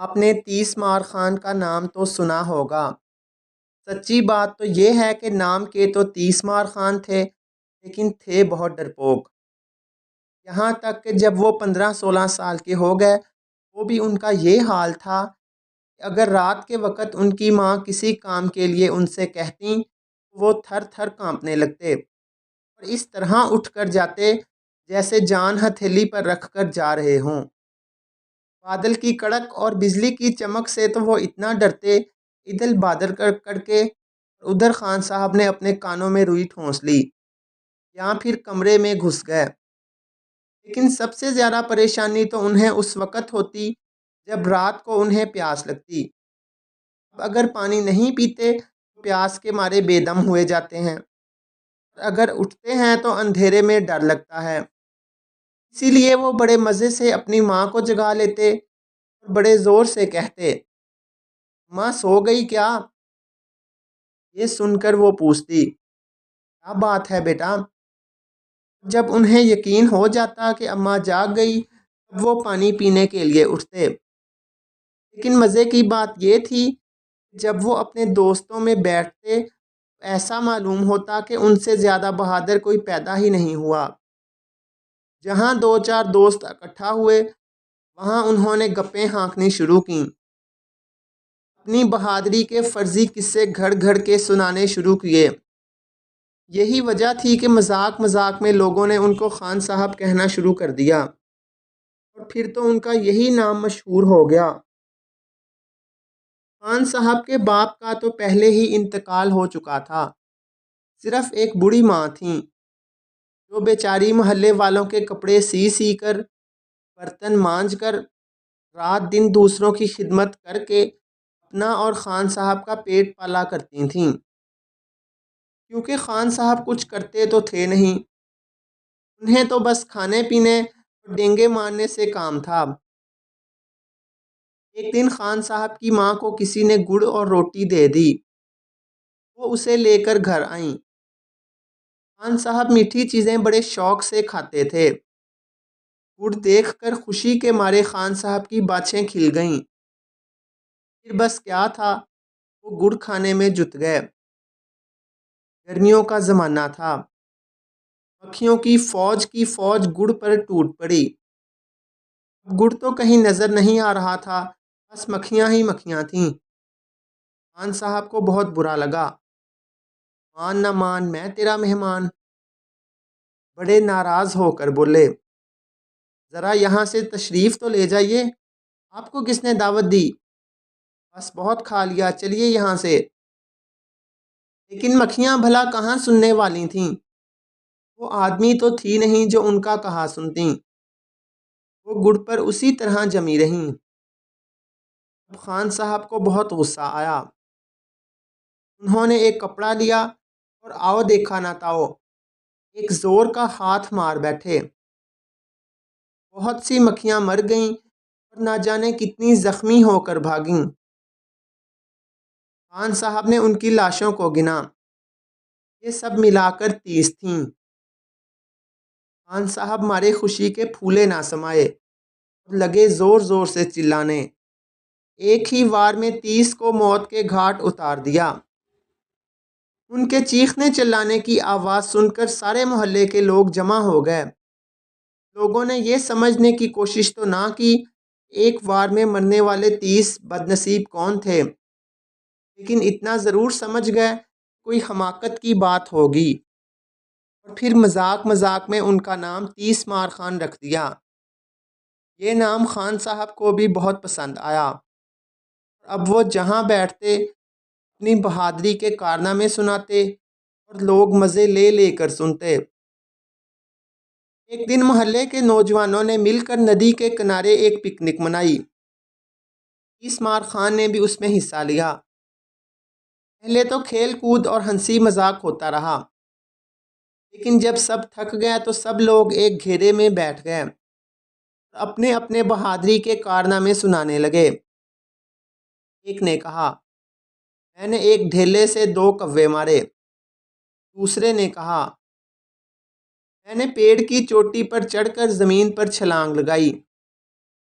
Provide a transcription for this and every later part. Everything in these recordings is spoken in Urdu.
آپ نے تیس مار خان کا نام تو سنا ہوگا۔ سچی بات تو یہ ہے کہ نام کے تو تیس مار خان تھے، لیکن تھے بہت ڈرپوک۔ یہاں تک کہ جب وہ 15-16 سال کے ہو گئے، وہ بھی ان کا یہ حال تھا کہ اگر رات کے وقت ان کی ماں کسی کام کے لیے ان سے کہتیں، وہ تھر تھر کانپنے لگتے اور اس طرح اٹھ کر جاتے جیسے جان ہتھیلی پر رکھ کر جا رہے ہوں۔ بادل کی کڑک اور بجلی کی چمک سے تو وہ اتنا ڈرتے، ادھر بادل کڑ کے اور ادھر خان صاحب نے اپنے کانوں میں روئی ٹھونس لی یا پھر کمرے میں گھس گئے۔ لیکن سب سے زیادہ پریشانی تو انہیں اس وقت ہوتی جب رات کو انہیں پیاس لگتی۔ اب اگر پانی نہیں پیتے تو پیاس کے مارے بے دم ہوئے جاتے ہیں، اور اگر اٹھتے ہیں تو اندھیرے میں ڈر لگتا ہے۔ اسی لیے وہ بڑے مزے سے اپنی ماں کو جگا لیتے اور بڑے زور سے کہتے، ماں سو گئی کیا؟ یہ سن کر وہ پوچھتی، کیا بات ہے بیٹا؟ جب انہیں یقین ہو جاتا کہ اماں جاگ گئی، تب وہ پانی پینے کے لیے اٹھتے۔ لیکن مزے کی بات یہ تھی، جب وہ اپنے دوستوں میں بیٹھتے ایسا معلوم ہوتا کہ ان سے زیادہ بہادر کوئی پیدا ہی نہیں ہوا۔ جہاں 2-4 دوست اکٹھا ہوئے، وہاں انہوں نے گپیں ہانکنی شروع کیں، اپنی بہادری کے فرضی قصے گھڑ گھڑ کے سنانے شروع کیے۔ یہی وجہ تھی کہ مذاق مذاق میں لوگوں نے ان کو خان صاحب کہنا شروع کر دیا، اور پھر تو ان کا یہی نام مشہور ہو گیا۔ خان صاحب کے باپ کا تو پہلے ہی انتقال ہو چکا تھا، صرف ایک بوڑھی ماں تھیں جو بیچاری محلے والوں کے کپڑے سی سی کر، برتن مانج کر، رات دن دوسروں کی خدمت کر کے اپنا اور خان صاحب کا پیٹ پالا کرتی تھیں، کیونکہ خان صاحب کچھ کرتے تو تھے نہیں، انہیں تو بس کھانے پینے اور ڈینگے مارنے سے کام تھا۔ ایک دن خان صاحب کی ماں کو کسی نے گڑ اور روٹی دے دی، وہ اسے لے کر گھر آئیں۔ خان صاحب میٹھی چیزیں بڑے شوق سے کھاتے تھے۔ گڑ دیکھ کر خوشی کے مارے خان صاحب کی باچھیں کھل گئیں۔ پھر بس کیا تھا، وہ گڑ کھانے میں جت گئے۔ گرمیوں کا زمانہ تھا، مکھیوں کی فوج گڑ پر ٹوٹ پڑی۔ اب گڑ تو کہیں نظر نہیں آ رہا تھا، بس مکھیاں ہی مکھیاں تھیں۔ خان صاحب کو بہت برا لگا۔ مان نہ مان میں تیرا مہمان، بڑے ناراض ہو کر بولے، ذرا یہاں سے تشریف تو لے جائیے، آپ کو کس نے دعوت دی؟ بس بہت کھا لیا، چلیے یہاں سے۔ لیکن مکھیاں بھلا کہاں سننے والی تھیں، وہ آدمی تو تھی نہیں جو ان کا کہا سنتیں، وہ گڑ پر اسی طرح جمی رہیں۔ اب خان صاحب کو بہت غصہ آیا، انہوں نے ایک کپڑا لیا اور آؤ دیکھا نہ تاؤ، ایک زور کا ہاتھ مار بیٹھے۔ بہت سی مکھیاں مر گئیں اور نہ جانے کتنی زخمی ہو کر بھاگیں۔ خان صاحب نے ان کی لاشوں کو گنا، یہ سب ملا کر 30 تھیں۔ خان صاحب مارے خوشی کے پھولے نہ سمائے اور لگے زور زور سے چلانے، ایک ہی وار میں 30 کو موت کے گھاٹ اتار دیا۔ ان کے چیخنے چلانے کی آواز سن کر سارے محلے کے لوگ جمع ہو گئے۔ لوگوں نے یہ سمجھنے کی کوشش تو نہ کی ایک وار میں مرنے والے 30 بدنصیب کون تھے، لیکن اتنا ضرور سمجھ گئے کوئی حماقت کی بات ہوگی، اور پھر مذاق مذاق میں ان کا نام 30 مار خان رکھ دیا۔ یہ نام خان صاحب کو بھی بہت پسند آیا، اور اب وہ جہاں بیٹھتے اپنی بہادری کے کارنامے سناتے اور لوگ مزے لے لے کر سنتے۔ ایک دن محلے کے نوجوانوں نے مل کر ندی کے کنارے ایک پکنک منائی۔ 30 مار خان نے بھی اس میں حصہ لیا۔ پہلے تو کھیل کود اور ہنسی مذاق ہوتا رہا، لیکن جب سب تھک گئے تو سب لوگ ایک گھیرے میں بیٹھ گئے اور اپنے اپنے بہادری کے کارنامے سنانے لگے۔ ایک نے کہا، میں نے ایک ڈھیلے سے 2 کوے مارے۔ دوسرے نے کہا، میں نے پیڑ کی چوٹی پر چڑھ کر زمین پر چھلانگ لگائی۔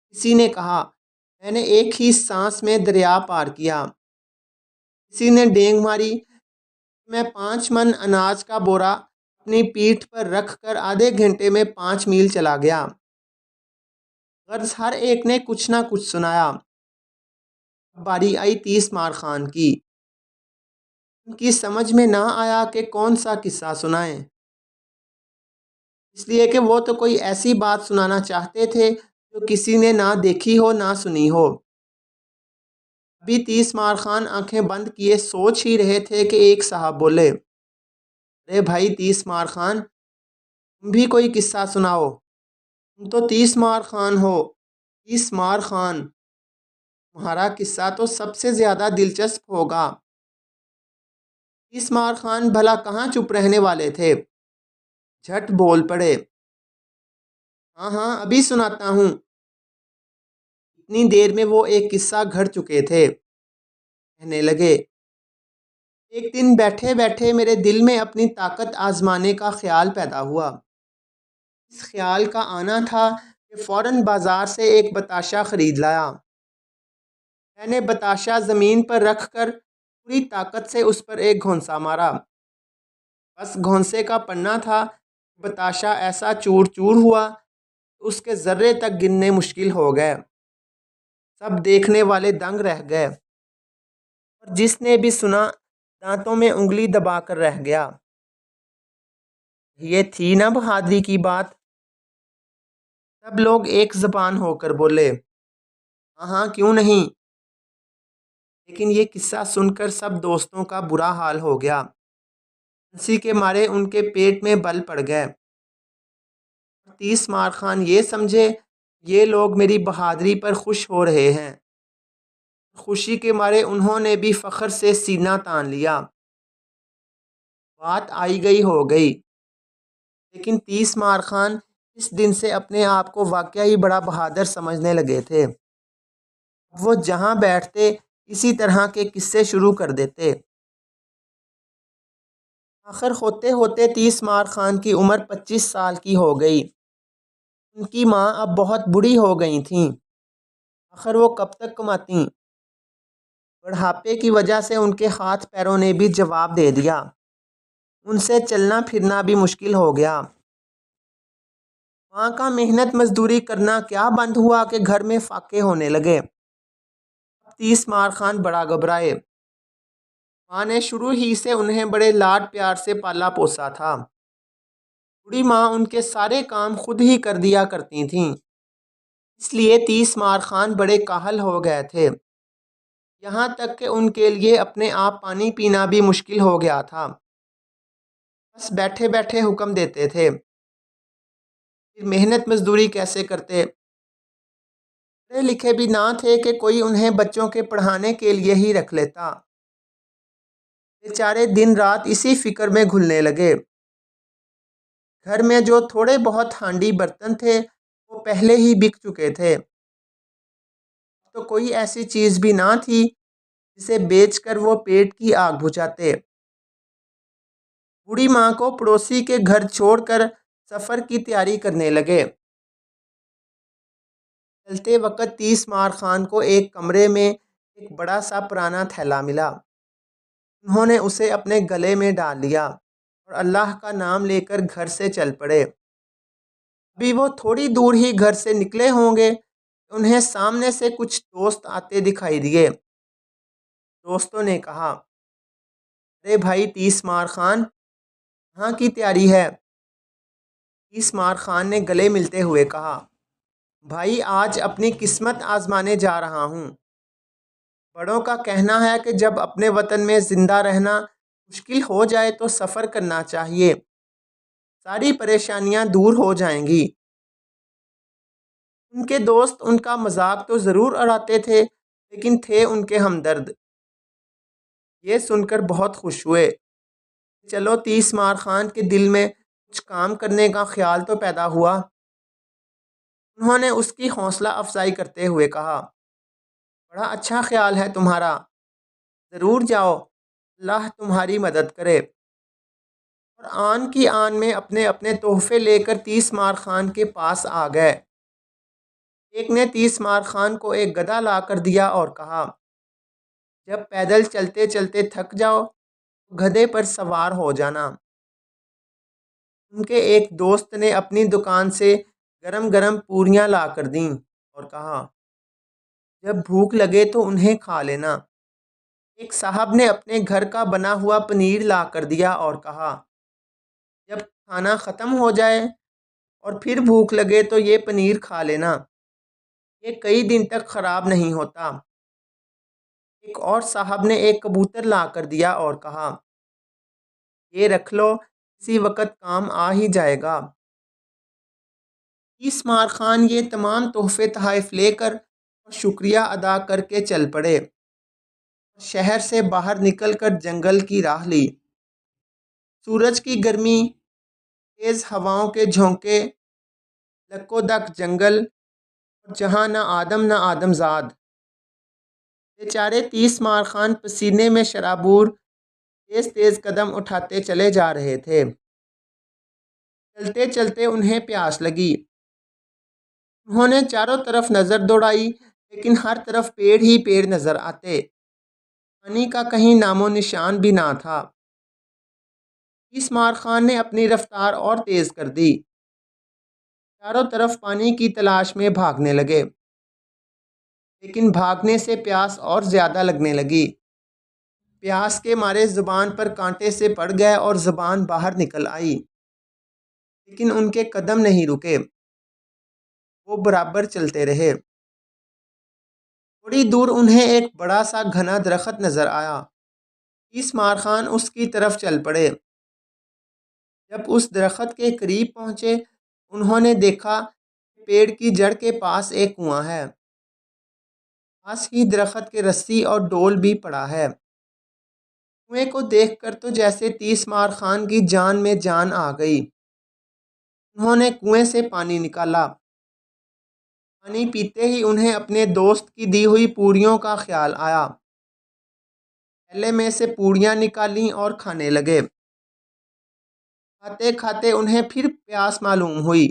کسی نے کہا، میں نے ایک ہی سانس میں دریا پار کیا۔ کسی نے ڈینگ ماری۔ میں 5 من اناج کا بورا اپنی پیٹھ پر رکھ کر آدھے گھنٹے میں 5 میل چلا گیا۔ غرض ہر ایک نے کچھ نہ کچھ سنایا۔ باری آئی 30 مار خان کی۔ ان کی سمجھ میں نہ آیا کہ کون سا قصہ سنائیں، اس لیے کہ وہ تو کوئی ایسی بات سنانا چاہتے تھے جو کسی نے نہ دیکھی ہو نہ سنی ہو۔ ابھی 30 مار خان آنکھیں بند کیے سوچ ہی رہے تھے کہ ایک صاحب بولے، ارے بھائی 30 مار خان، تم بھی کوئی قصہ سناؤ، تم تو 30 مار خان ہو۔ 30 مار خان، تمہارا قصہ تو سب سے زیادہ دلچسپ ہوگا۔ 30 مار خان بھلا کہاں چپ رہنے والے تھے، جھٹ بول پڑے، ہاں ہاں ابھی سناتا ہوں۔ اتنی دیر میں وہ ایک قصہ گھڑ چکے تھے۔ کہنے لگے، ایک دن بیٹھے بیٹھے میرے دل میں اپنی طاقت آزمانے کا خیال پیدا ہوا۔ اس خیال کا آنا تھا کہ فوراً بازار سے ایک بتاشا خرید لایا۔ میں نے بتاشا زمین پر رکھ کر پوری طاقت سے اس پر ایک گھونسا مارا۔ بس گھونسے کا پڑنا تھا، بتاشا ایسا چور چور ہوا کہ اس کے ذرے تک گننے مشکل ہو گئے۔ سب دیکھنے والے دنگ رہ گئے، اور جس نے بھی سنا دانتوں میں انگلی دبا کر رہ گیا۔ یہ تھی نا بہادری کی بات۔ سب لوگ ایک زبان ہو کر بولے، ہاں ہاں کیوں نہیں۔ لیکن یہ قصہ سن کر سب دوستوں کا برا حال ہو گیا۔ ہنسی کے مارے ان کے پیٹ میں بل پڑ گئے۔ 30 مار خان یہ سمجھے یہ لوگ میری بہادری پر خوش ہو رہے ہیں۔ خوشی کے مارے انہوں نے بھی فخر سے سینہ تان لیا۔ بات آئی گئی ہو گئی، لیکن 30 مار خان اس دن سے اپنے آپ کو واقعی بڑا بہادر سمجھنے لگے تھے۔ وہ جہاں بیٹھتے اسی طرح کے قصے شروع کر دیتے۔ آخر ہوتے ہوتے 30 مار خان کی عمر 25 سال کی ہو گئی۔ ان کی ماں اب بہت بوڑھی ہو گئی تھیں۔ آخر وہ کب تک کماتیں؟ بڑھاپے کی وجہ سے ان کے ہاتھ پیروں نے بھی جواب دے دیا۔ ان سے چلنا پھرنا بھی مشکل ہو گیا۔ ماں کا محنت مزدوری کرنا کیا بند ہوا کہ گھر میں فاقے ہونے لگے۔ 30 مار خان بڑا گھبرائے۔ ماں نے شروع ہی سے انہیں بڑے لاڈ پیار سے پالا پوسا تھا۔ بوڑھی ماں ان کے سارے کام خود ہی کر دیا کرتی تھیں، اس لیے 30 مار خان بڑے کاہل ہو گئے تھے، یہاں تک کہ ان کے لیے اپنے آپ پانی پینا بھی مشکل ہو گیا تھا۔ بس بیٹھے بیٹھے حکم دیتے تھے، پھر محنت مزدوری کیسے کرتے؟ پڑھے لکھے بھی نہ تھے کہ کوئی انہیں بچوں کے پڑھانے کے لیے ہی رکھ لیتا۔ بیچارے دن رات اسی فکر میں گھلنے لگے۔ گھر میں جو تھوڑے بہت ہانڈی برتن تھے وہ پہلے ہی بک چکے تھے۔ تو کوئی ایسی چیز بھی نہ تھی جسے بیچ کر وہ پیٹ کی آگ بجھاتے۔ بوڑھی ماں کو پڑوسی کے گھر چھوڑ کر سفر کی تیاری کرنے لگے۔ چلتے وقت 30 مار خان کو ایک کمرے میں ایک بڑا سا پرانا تھیلا ملا۔ انہوں نے اسے اپنے گلے میں ڈال لیا اور اللہ کا نام لے کر گھر سے چل پڑے۔ ابھی وہ تھوڑی دور ہی گھر سے نکلے ہوں گے کہ انہیں سامنے سے کچھ دوست آتے دکھائی دیے۔ دوستوں نے کہا، ارے بھائی 30 مار خان، کہاں کی تیاری ہے؟ 30 مار خان نے گلے ملتے ہوئے کہا، بھائی آج اپنی قسمت آزمانے جا رہا ہوں۔ بڑوں کا کہنا ہے کہ جب اپنے وطن میں زندہ رہنا مشکل ہو جائے تو سفر کرنا چاہیے، ساری پریشانیاں دور ہو جائیں گی۔ ان کے دوست ان کا مذاق تو ضرور اڑاتے تھے، لیکن تھے ان کے ہمدرد۔ یہ سن کر بہت خوش ہوئے۔ چلو 30 مار خان کے دل میں کچھ کام کرنے کا خیال تو پیدا ہوا۔ انہوں نے اس کی حوصلہ افزائی کرتے ہوئے کہا، بڑا اچھا خیال ہے تمہارا، ضرور جاؤ، اللہ تمہاری مدد کرے۔ اور آن کی آن میں اپنے اپنے تحفے لے کر 30 مار خان کے پاس آ گئے۔ ایک نے تیسمار خان کو ایک گدھا لا کر دیا اور کہا، جب پیدل چلتے چلتے تھک جاؤ تو گدھے پر سوار ہو جانا۔ ان کے ایک دوست نے اپنی دکان سے گرم گرم پوریاں لا کر دیں اور کہا، جب بھوک لگے تو انہیں کھا لینا۔ ایک صاحب نے اپنے گھر کا بنا ہوا پنیر لا کر دیا اور کہا، جب کھانا ختم ہو جائے اور پھر بھوک لگے تو یہ پنیر کھا لینا، یہ کئی دن تک خراب نہیں ہوتا۔ ایک اور صاحب نے ایک کبوتر لا کر دیا اور کہا، یہ رکھ لو، کسی وقت کام آ ہی جائے گا۔ تیسمار خان یہ تمام تحفے تحائف لے کر اور شکریہ ادا کر کے چل پڑے۔ شہر سے باہر نکل کر جنگل کی راہ لی۔ سورج کی گرمی، تیز ہواؤں کے جھونکے، لکو دک جنگل، اور جہاں نہ آدم نہ آدم زاد۔ بیچارے تیسمار خان پسینے میں شرابور تیز تیز قدم اٹھاتے چلے جا رہے تھے۔ چلتے چلتے انہیں پیاس لگی۔ انہوں نے چاروں طرف نظر دوڑائی لیکن ہر طرف پیڑ ہی پیڑ نظر آتے، پانی کا کہیں نام و نشان بھی نہ تھا۔ تیسمار خان نے اپنی رفتار اور تیز کر دی۔ چاروں طرف پانی کی تلاش میں بھاگنے لگے، لیکن بھاگنے سے پیاس اور زیادہ لگنے لگی۔ پیاس کے مارے زبان پر کانٹے سے پڑ گئے اور زبان باہر نکل آئی، لیکن ان کے قدم نہیں رکے، وہ برابر چلتے رہے۔ تھوڑی دور انہیں ایک بڑا سا گھنا درخت نظر آیا۔ تیسمار خان اس کی طرف چل پڑے۔ جب اس درخت کے قریب پہنچے، انہوں نے دیکھا کہ پیڑ کی جڑ کے پاس ایک کنواں ہے۔ پاس ہی درخت کے رسی اور ڈول بھی پڑا ہے۔ کنویں کو دیکھ کر تو جیسے تیسمار خان کی جان میں جان آ گئی۔ انہوں نے کنویں سے پانی نکالا۔ پانی پیتے ہی انہیں اپنے دوست کی دی ہوئی پوریوں کا خیال آیا۔ تھیلے میں سے پوریاں نکالیں اور کھانے لگے۔ کھاتے کھاتے انہیں پھر پیاس معلوم ہوئی۔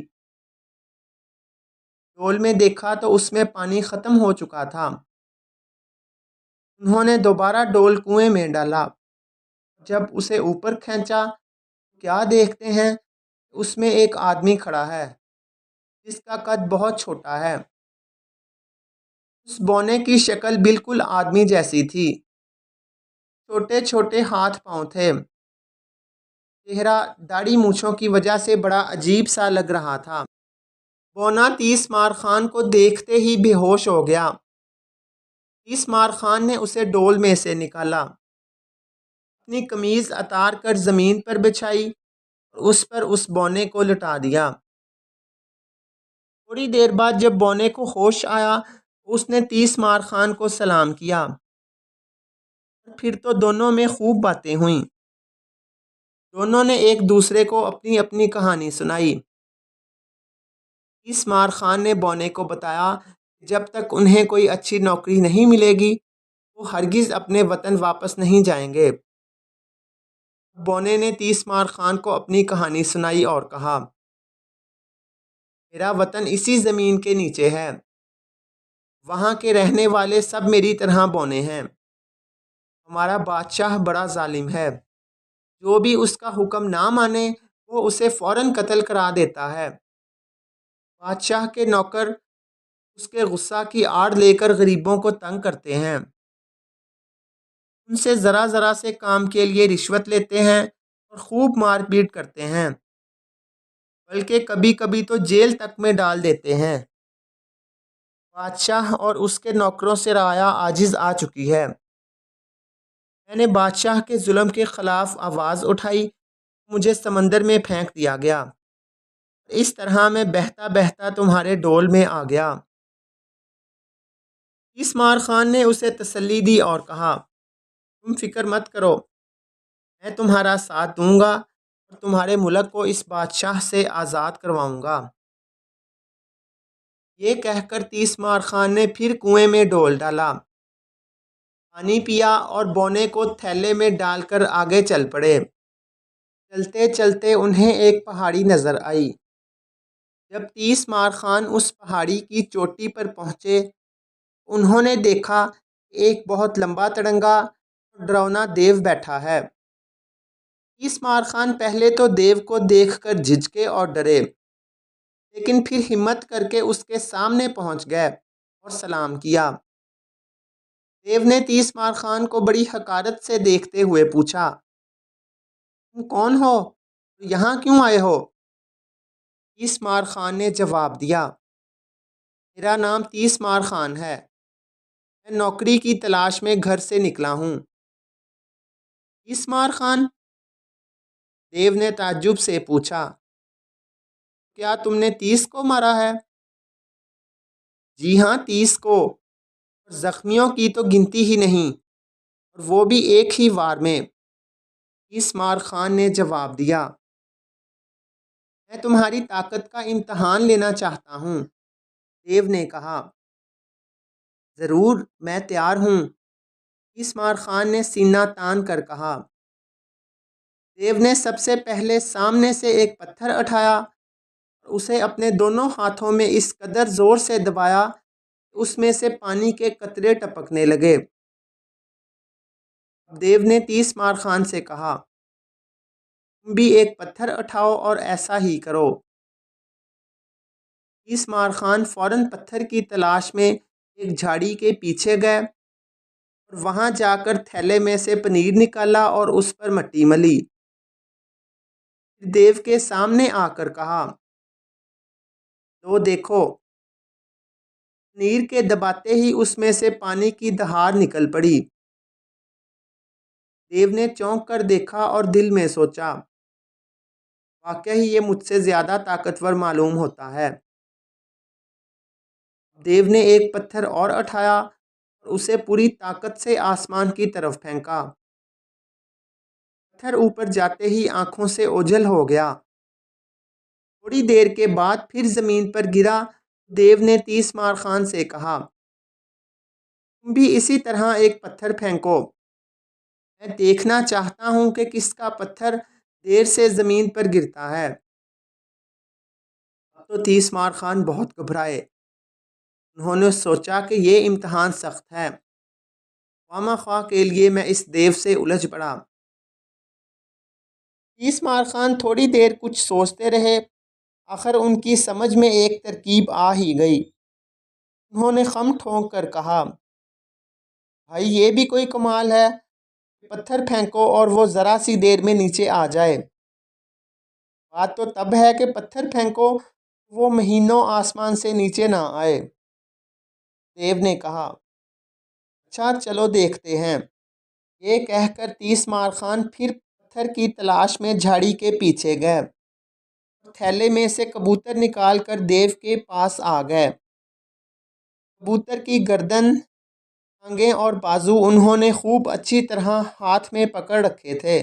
ڈول میں دیکھا تو اس میں پانی ختم ہو چکا تھا۔ انہوں نے دوبارہ ڈول کنویں میں ڈالا۔ جب اسے اوپر کھینچا تو کیا دیکھتے ہیں، اس میں ایک آدمی کھڑا ہے جس کا قد بہت چھوٹا ہے۔ اس بونے کی شکل بالکل آدمی جیسی تھی۔ چھوٹے چھوٹے ہاتھ پاؤں تھے۔ چہرہ داڑھی مونچھوں کی وجہ سے بڑا عجیب سا لگ رہا تھا۔ بونا تیسمار خان کو دیکھتے ہی بے ہوش ہو گیا۔ تیسمار خان نے اسے ڈول میں سے نکالا، اپنی قمیض اتار کر زمین پر بچھائی اور اس پر اس بونے کو لٹا دیا۔ تھوڑی دیر بعد جب بونے کو ہوش آیا تو اس نے تیسمار خان کو سلام کیا، اور پھر تو دونوں میں خوب باتیں ہوئیں۔ دونوں نے ایک دوسرے کو اپنی اپنی کہانی سنائی۔ تیسمار خان نے بونے کو بتایا کہ جب تک انہیں کوئی اچھی نوکری نہیں ملے گی وہ ہرگز اپنے وطن واپس نہیں جائیں گے۔ بونے نے تیسمار خان کو اپنی کہانی سنائی اور کہا، میرا وطن اسی زمین کے نیچے ہے۔ وہاں کے رہنے والے سب میری طرح بونے ہیں۔ ہمارا بادشاہ بڑا ظالم ہے، جو بھی اس کا حکم نہ مانے وہ اسے فوراً قتل کرا دیتا ہے۔ بادشاہ کے نوکر اس کے غصہ کی آڑ لے کر غریبوں کو تنگ کرتے ہیں، ان سے ذرا ذرا سے کام کے لیے رشوت لیتے ہیں اور خوب مار پیٹ کرتے ہیں، بلکہ کبھی کبھی تو جیل تک میں ڈال دیتے ہیں۔ بادشاہ اور اس کے نوکروں سے رعایا عاجز آ چکی ہے۔ میں نے بادشاہ کے ظلم کے خلاف آواز اٹھائی، مجھے سمندر میں پھینک دیا گیا۔ اس طرح میں بہتا بہتا تمہارے ڈول میں آ گیا۔ تیسمار خان نے اسے تسلی دی اور کہا، تم فکر مت کرو، میں تمہارا ساتھ دوں گا اور تمہارے ملک کو اس بادشاہ سے آزاد کرواؤں گا۔ یہ کہہ کر تیسمار خان نے پھر کنویں میں ڈول ڈالا، پانی پیا اور بونے کو تھیلے میں ڈال کر آگے چل پڑے۔ چلتے چلتے انہیں ایک پہاڑی نظر آئی۔ جب 30 خان اس پہاڑی کی چوٹی پر پہنچے، انہوں نے دیکھا کہ ایک بہت لمبا تڑنگا اور ڈراؤنا دیو بیٹھا ہے۔ 30 خان پہلے تو دیو کو دیکھ کر جھجکے اور ڈرے، لیکن پھر ہمت کر کے اس کے سامنے پہنچ گئے اور سلام کیا۔ دیو نے 30 خان کو بڑی حقارت سے دیکھتے ہوئے پوچھا، تم کون ہو؟ یہاں کیوں آئے ہو؟ 30 خان نے جواب دیا، میرا نام 30 خان ہے، میں نوکری کی تلاش میں گھر سے نکلا ہوں۔ 30 خان، دیو نے تعجب سے پوچھا، کیا تم نے 30 کو مارا ہے؟ جی ہاں، 30 کو، اور زخمیوں کی تو گنتی ہی نہیں، اور وہ بھی ایک ہی وار میں۔ 30 خان نے جواب دیا، میں تمہاری طاقت کا امتحان لینا چاہتا ہوں۔ دیو نے کہا، ضرور، میں تیار ہوں۔ 30 خان نے سینہ تان کر کہا۔ دیو نے سب سے پہلے سامنے سے ایک پتھر اٹھایا اور اسے اپنے دونوں ہاتھوں میں اس قدر زور سے دبایا کہ اس میں سے پانی کے قطرے ٹپکنے لگے۔ اب دیو نے 30 خان سے کہا، تم بھی ایک پتھر اٹھاؤ اور ایسا ہی کرو۔ 30 خان فوراً پتھر کی تلاش میں ایک جھاڑی کے پیچھے گئے اور وہاں جا کر تھیلے میں سے پنیر نکالا اور اس پر مٹی ملی۔ پھر دیو کے سامنے آ کر کہا، لو دیکھو۔ پنیر کے دباتے ہی اس میں سے پانی کی دھار نکل پڑی۔ دیو نے چونک کر دیکھا اور دل میں سوچا، واقعی یہ مجھ سے زیادہ طاقتور معلوم ہوتا ہے۔ دیو نے ایک پتھر اور اٹھایا اور اسے پوری طاقت سے آسمان کی طرف پھینکا۔ پتھر اوپر جاتے ہی آنکھوں سے اوجھل ہو گیا۔ تھوڑی دیر کے بعد پھر زمین پر گرا۔ دیو نے 30 خان سے کہا، تم بھی اسی طرح ایک پتھر پھینکو، میں دیکھنا چاہتا ہوں کہ کس کا پتھر دیر سے زمین پر گرتا ہے۔ اب تو 30 خان بہت گھبرائے۔ انہوں نے سوچا کہ یہ امتحان سخت ہے، خواہ مخواہ کے لیے میں اس دیو سے الجھ پڑا۔ 30 خان تھوڑی دیر کچھ سوچتے رہے، آخر ان کی سمجھ میں ایک ترکیب آ ہی گئی۔ انہوں نے خم ٹھونک کر کہا، بھائی یہ بھی کوئی کمال ہے، پتھر پھینکو اور وہ ذرا سی دیر میں نیچے آ جائے۔ بات تو تب ہے کہ پتھر پھینکو وہ مہینوں آسمان سے نیچے نہ آئے۔ دیو نے کہا، اچھا چلو دیکھتے ہیں۔ یہ کہہ کر 30 خان پھر پتھر کی تلاش میں جھاڑی کے پیچھے گئے اور تھیلے میں سے کبوتر نکال کر دیو کے پاس آ گئے۔ کبوتر کی گردن، ٹانگیں اور بازو انہوں نے خوب اچھی طرح ہاتھ میں پکڑ رکھے تھے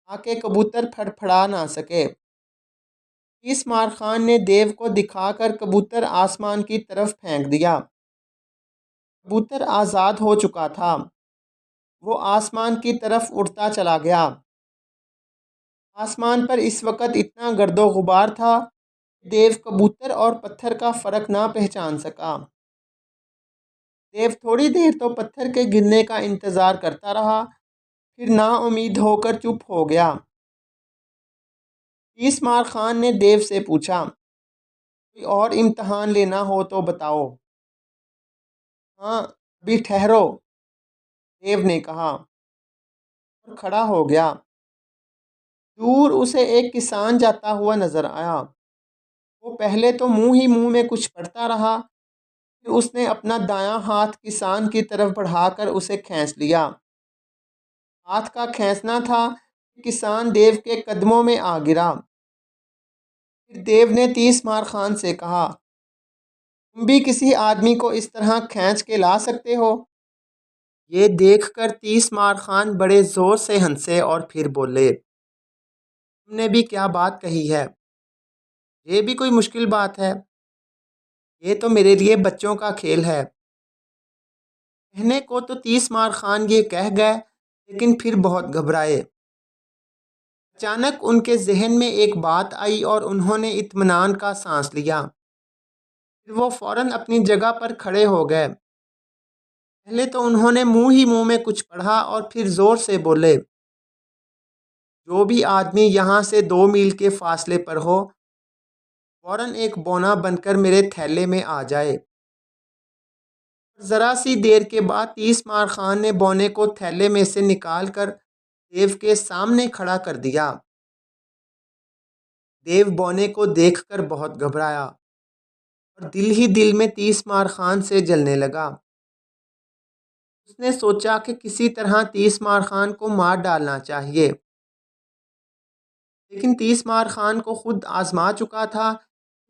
تاکہ کبوتر پھڑ پھڑا نہ سکے۔ 30 خان نے دیو کو دکھا کر کبوتر آسمان کی طرف پھینک دیا۔ کبوتر آزاد ہو چکا تھا، وہ آسمان کی طرف اڑتا چلا گیا۔ آسمان پر اس وقت اتنا گرد و غبار تھا کہ دیو کبوتر اور پتھر کا فرق نہ پہچان سکا۔ دیو تھوڑی دیر تو پتھر کے گرنے کا انتظار کرتا رہا، پھر نا امید ہو کر چپ ہو گیا۔ 30 خان نے دیو سے پوچھا، کوئی اور امتحان لینا ہو تو بتاؤ۔ ہاں، ابھی ٹھہرو، دیو نے کہا اور کھڑا ہو گیا۔ دور اسے ایک کسان جاتا ہوا نظر آیا۔ وہ پہلے تو منہ ہی منہ میں کچھ پڑھتا رہا، پھر اس نے اپنا دایاں ہاتھ کسان کی طرف بڑھا کر اسے کھینچ لیا۔ ہاتھ کا کھینچنا تھا کہ کسان دیو کے قدموں میں آ گرا۔ پھر دیو نے 30 خان سے کہا، تم بھی کسی آدمی کو اس طرح کھینچ کے لا سکتے ہو؟ یہ دیکھ کر 30 خان بڑے زور سے ہنسے اور پھر بولے، تم نے بھی کیا بات کہی ہے، یہ بھی کوئی مشکل بات ہے، یہ تو میرے لیے بچوں کا کھیل ہے۔ کہنے کو تو 30 خان یہ کہہ گئے، لیکن پھر بہت گھبرائے۔ اچانک ان کے ذہن میں ایک بات آئی اور انہوں نے اطمینان کا سانس لیا۔ پھر وہ فوراً اپنی جگہ پر کھڑے ہو گئے۔ پہلے تو انہوں نے منہ ہی منہ میں کچھ پڑھا اور پھر زور سے بولے، جو بھی آدمی یہاں سے 2 میل کے فاصلے پر ہو فوراً ایک بونا بن کر میرے تھیلے میں آ جائے۔ ذرا سی دیر کے بعد 30 مار خان نے بونے کو تھیلے میں سے نکال کر دیو کے سامنے کھڑا کر دیا۔ دیو بونے کو دیکھ کر بہت گھبرایا اور دل ہی دل میں 30 مار خان سے جلنے لگا۔ اس نے سوچا کہ کسی طرح 30 مار خان کو مار ڈالنا چاہیے، لیکن 30 مار خان کو خود آزما چکا تھا،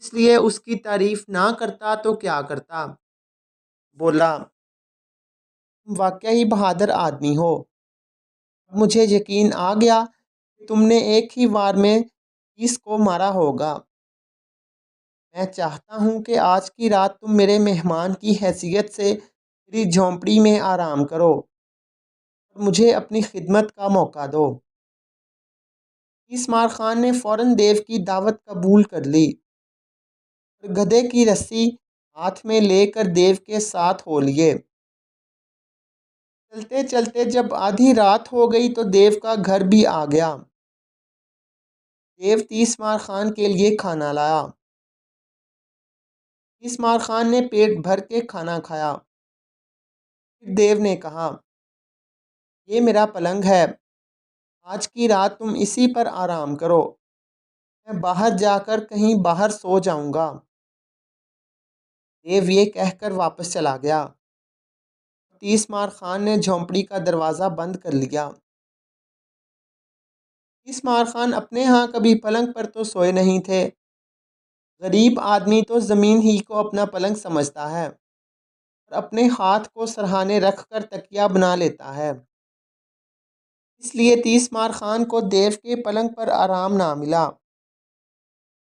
اس لیے اس کی تعریف نہ کرتا تو کیا کرتا۔ بولا، تم واقعی بہادر آدمی ہو۔ اب مجھے یقین آ گیا کہ تم نے ایک ہی وار میں 30 کو مارا ہوگا۔ میں چاہتا ہوں کہ آج کی رات تم میرے مہمان کی حیثیت سے میری جھونپڑی میں آرام کرو اور مجھے اپنی خدمت کا موقع دو۔ 30 مار خان نے فوراً دیو کی دعوت قبول کر لی اور گدھے کی رسی ہاتھ میں لے کر دیو کے ساتھ ہو لیے۔ چلتے چلتے جب آدھی رات ہو گئی تو دیو کا گھر بھی آ گیا۔ دیو 30 مار خان کے لیے کھانا لایا۔ 30 مار خان نے پیٹ بھر کے کھانا کھایا۔ پھر دیو نے کہا، یہ میرا پلنگ ہے، آج کی رات تم اسی پر آرام کرو، میں باہر جا کر کہیں باہر سو جاؤں گا۔ دیو یہ کہہ کر واپس چلا گیا۔ 30 مار خان نے جھونپڑی کا دروازہ بند کر لیا۔ 30 مار خان اپنے ہاں کبھی پلنگ پر تو سوئے نہیں تھے۔ غریب آدمی تو زمین ہی کو اپنا پلنگ سمجھتا ہے اور اپنے ہاتھ کو سرہانے رکھ کر تکیہ بنا لیتا ہے۔ اس لیے 30 مار خان کو دیو کے پلنگ پر آرام نہ ملا۔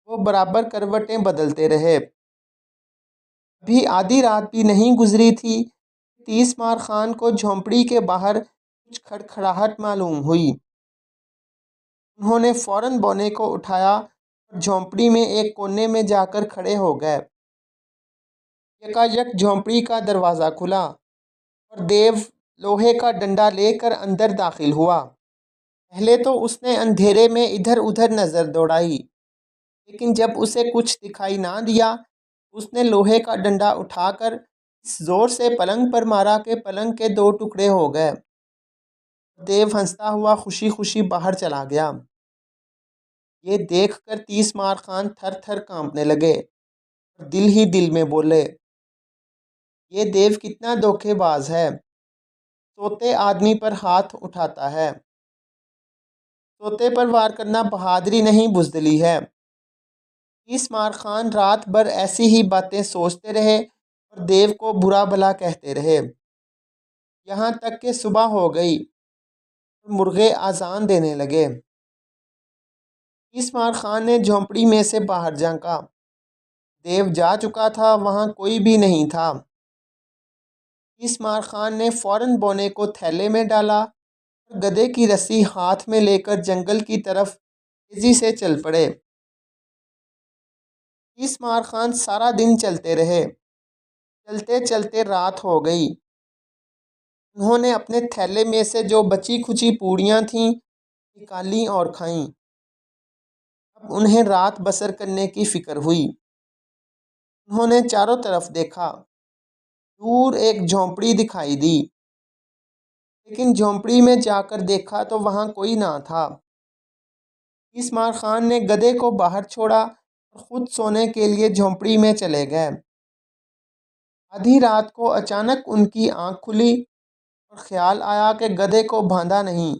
وہ برابر کروٹیں بدلتے رہے۔ ابھی آدھی رات بھی نہیں گزری تھی، 30 مار خان کو جھونپڑی کے باہر کچھ کھڑکھڑاہٹ معلوم ہوئی۔ انہوں نے فوراً بونے کو اٹھایا اور جھونپڑی میں ایک کونے میں جا کر کھڑے ہو گئے۔ یکایک جھونپڑی کا دروازہ کھلا اور دیو لوہے کا ڈنڈا لے کر اندر داخل ہوا۔ پہلے تو اس نے اندھیرے میں ادھر ادھر نظر دوڑائی، لیکن جب اسے کچھ دکھائی نہ دیا اس نے لوہے کا ڈنڈا اٹھا کر اس زور سے پلنگ پر مارا کہ پلنگ کے 2 ٹکڑے ہو گئے۔ دیو ہنستا ہوا خوشی خوشی باہر چلا گیا۔ یہ دیکھ کر 30 مار خان تھر تھر کانپنے لگے اور دل ہی دل میں بولے، یہ دیو کتنا دھوکے باز ہے، سوتے آدمی پر ہاتھ اٹھاتا ہے۔ سوتے پر وار کرنا بہادری نہیں بزدلی ہے۔ 30 مار خان رات بھر ایسی ہی باتیں سوچتے رہے اور دیو کو برا بھلا کہتے رہے، یہاں تک کہ صبح ہو گئی اور مرغے اذان دینے لگے۔ 30 مار خان نے جھونپڑی میں سے باہر جھانکا۔ دیو جا چکا تھا، وہاں کوئی بھی نہیں تھا۔ 30 مار خان نے فوراً بونے کو تھیلے میں ڈالا اور گدھے کی رسی ہاتھ میں لے کر جنگل کی طرف تیزی سے چل پڑے۔ 30 مار خان سارا دن چلتے رہے۔ چلتے چلتے رات ہو گئی۔ انہوں نے اپنے تھیلے میں سے جو بچی کھچی پوڑیاں تھیں نکالیں اور کھائیں۔ اب انہیں رات بسر کرنے کی فکر ہوئی۔ انہوں نے چاروں طرف دیکھا۔ دور ایک جھونپڑی دکھائی دی، لیکن جھونپڑی میں جا کر دیکھا تو وہاں کوئی نہ تھا۔ 30 مار خان نے گدھے کو باہر چھوڑا اور خود سونے کے لیے جھونپڑی میں چلے گئے۔ آدھی رات کو اچانک ان کی آنکھ کھلی اور خیال آیا کہ گدھے کو باندھا نہیں۔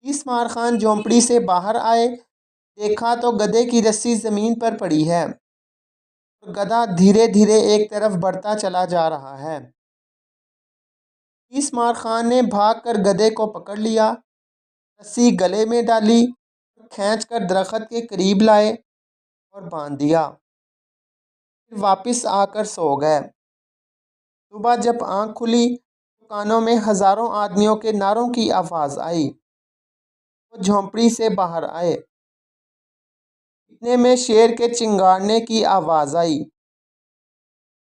30 مار خان جھونپڑی سے باہر آئے، دیکھا تو گدھے کی رسی زمین پر پڑی ہے اور گدھا دھیرے دھیرے ایک طرف بڑھتا چلا جا رہا ہے۔ 30 مار خان نے بھاگ کر گدھے کو پکڑ لیا، رسی گلے میں ڈالی اور کھینچ کر درخت کے قریب لائے اور باندھ دیا۔ پھر واپس آ کر سو گئے۔ صبح جب آنکھ کھلی تو کانوں میں ہزاروں آدمیوں کے نعروں کی آواز آئی، وہ جھونپڑی سے باہر آئے۔ اتنے میں شیر کے چنگاڑنے کی آواز آئی۔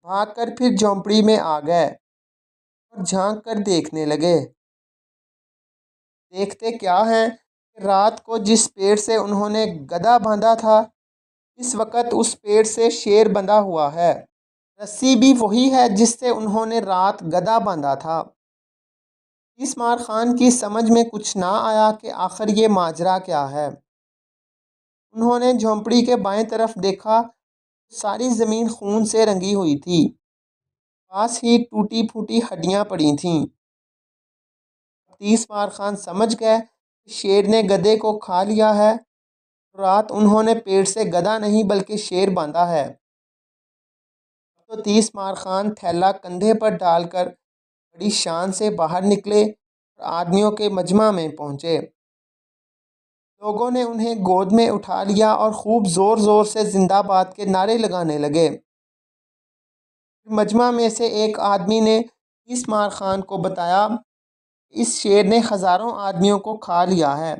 بھاگ کر پھر جھونپڑی میں آ گئے اور جھانک کر دیکھنے لگے۔ دیکھتے کیا ہیں کہ رات کو جس پیڑ سے انہوں نے گدھا باندھا تھا، اس وقت اس پیڑ سے شیر بندھا ہوا ہے۔ رسی بھی وہی ہے جس سے انہوں نے رات گدھا باندھا تھا۔ تیس مار خان کی سمجھ میں کچھ نہ آیا کہ آخر یہ ماجرا کیا ہے۔ انہوں نے جھونپڑی کے بائیں طرف دیکھا، ساری زمین خون سے رنگی ہوئی تھی۔ پاس ہی ٹوٹی پھوٹی ہڈیاں پڑی تھیں۔ تیس مار خان سمجھ گئے کہ شیر نے گدھے کو کھا لیا ہے۔ رات انہوں نے پیڑ سے گدھا نہیں بلکہ شیر باندھا ہے۔ تو تیس مار خان تھیلا کندھے پر ڈال کر بڑی شان سے باہر نکلے اور آدمیوں کے مجمع میں پہنچے۔ لوگوں نے انہیں گود میں اٹھا لیا اور خوب زور زور سے زندہ باد کے نعرے لگانے لگے۔ مجمع میں سے ایک آدمی نے تیس مار خان کو بتایا کہ اس شیر نے ہزاروں آدمیوں کو کھا لیا ہے۔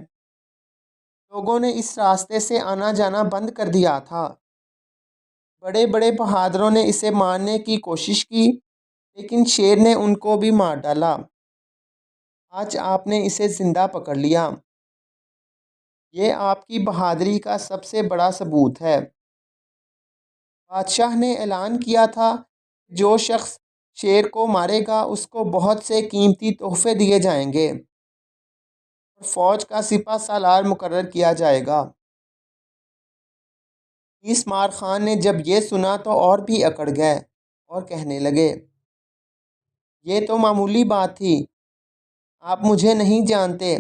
لوگوں نے اس راستے سے آنا جانا بند کر دیا تھا۔ بڑے بڑے بہادروں نے اسے مارنے کی کوشش کی، لیکن شیر نے ان کو بھی مار ڈالا۔ آج آپ نے اسے زندہ پکڑ لیا۔ یہ آپ کی بہادری کا سب سے بڑا ثبوت ہے۔ بادشاہ نے اعلان کیا تھا کہ جو شخص شیر کو مارے گا اس کو بہت سے قیمتی تحفے دیے جائیں گے اور فوج کا سپہ سالار مقرر کیا جائے گا۔ تیس مار خان نے جب یہ سنا تو اور بھی اکڑ گئے اور کہنے لگے، یہ تو معمولی بات تھی، آپ مجھے نہیں جانتے،